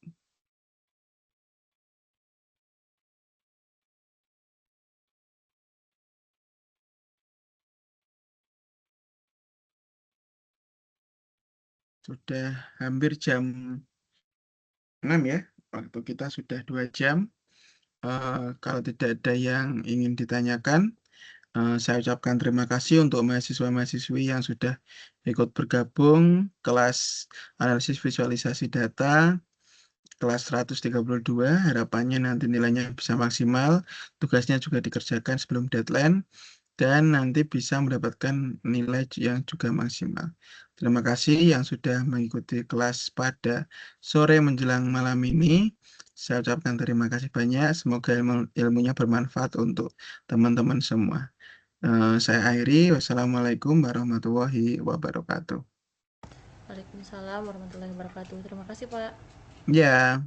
Sudah hampir jam 6 ya. Waktu kita sudah 2 jam. Kalau tidak ada yang ingin ditanyakan, saya ucapkan terima kasih untuk mahasiswa-mahasiswi yang sudah ikut bergabung kelas analisis visualisasi data kelas 132. Harapannya nanti nilainya bisa maksimal, tugasnya juga dikerjakan sebelum deadline, dan nanti bisa mendapatkan nilai yang juga maksimal. Terima kasih yang sudah mengikuti kelas pada sore menjelang malam ini. Saya ucapkan terima kasih banyak. Semoga ilmunya bermanfaat untuk teman-teman semua. Saya akhiri. Wassalamualaikum warahmatullahi wabarakatuh. Waalaikumsalam warahmatullahi wabarakatuh. Terima kasih, Pak. Ya.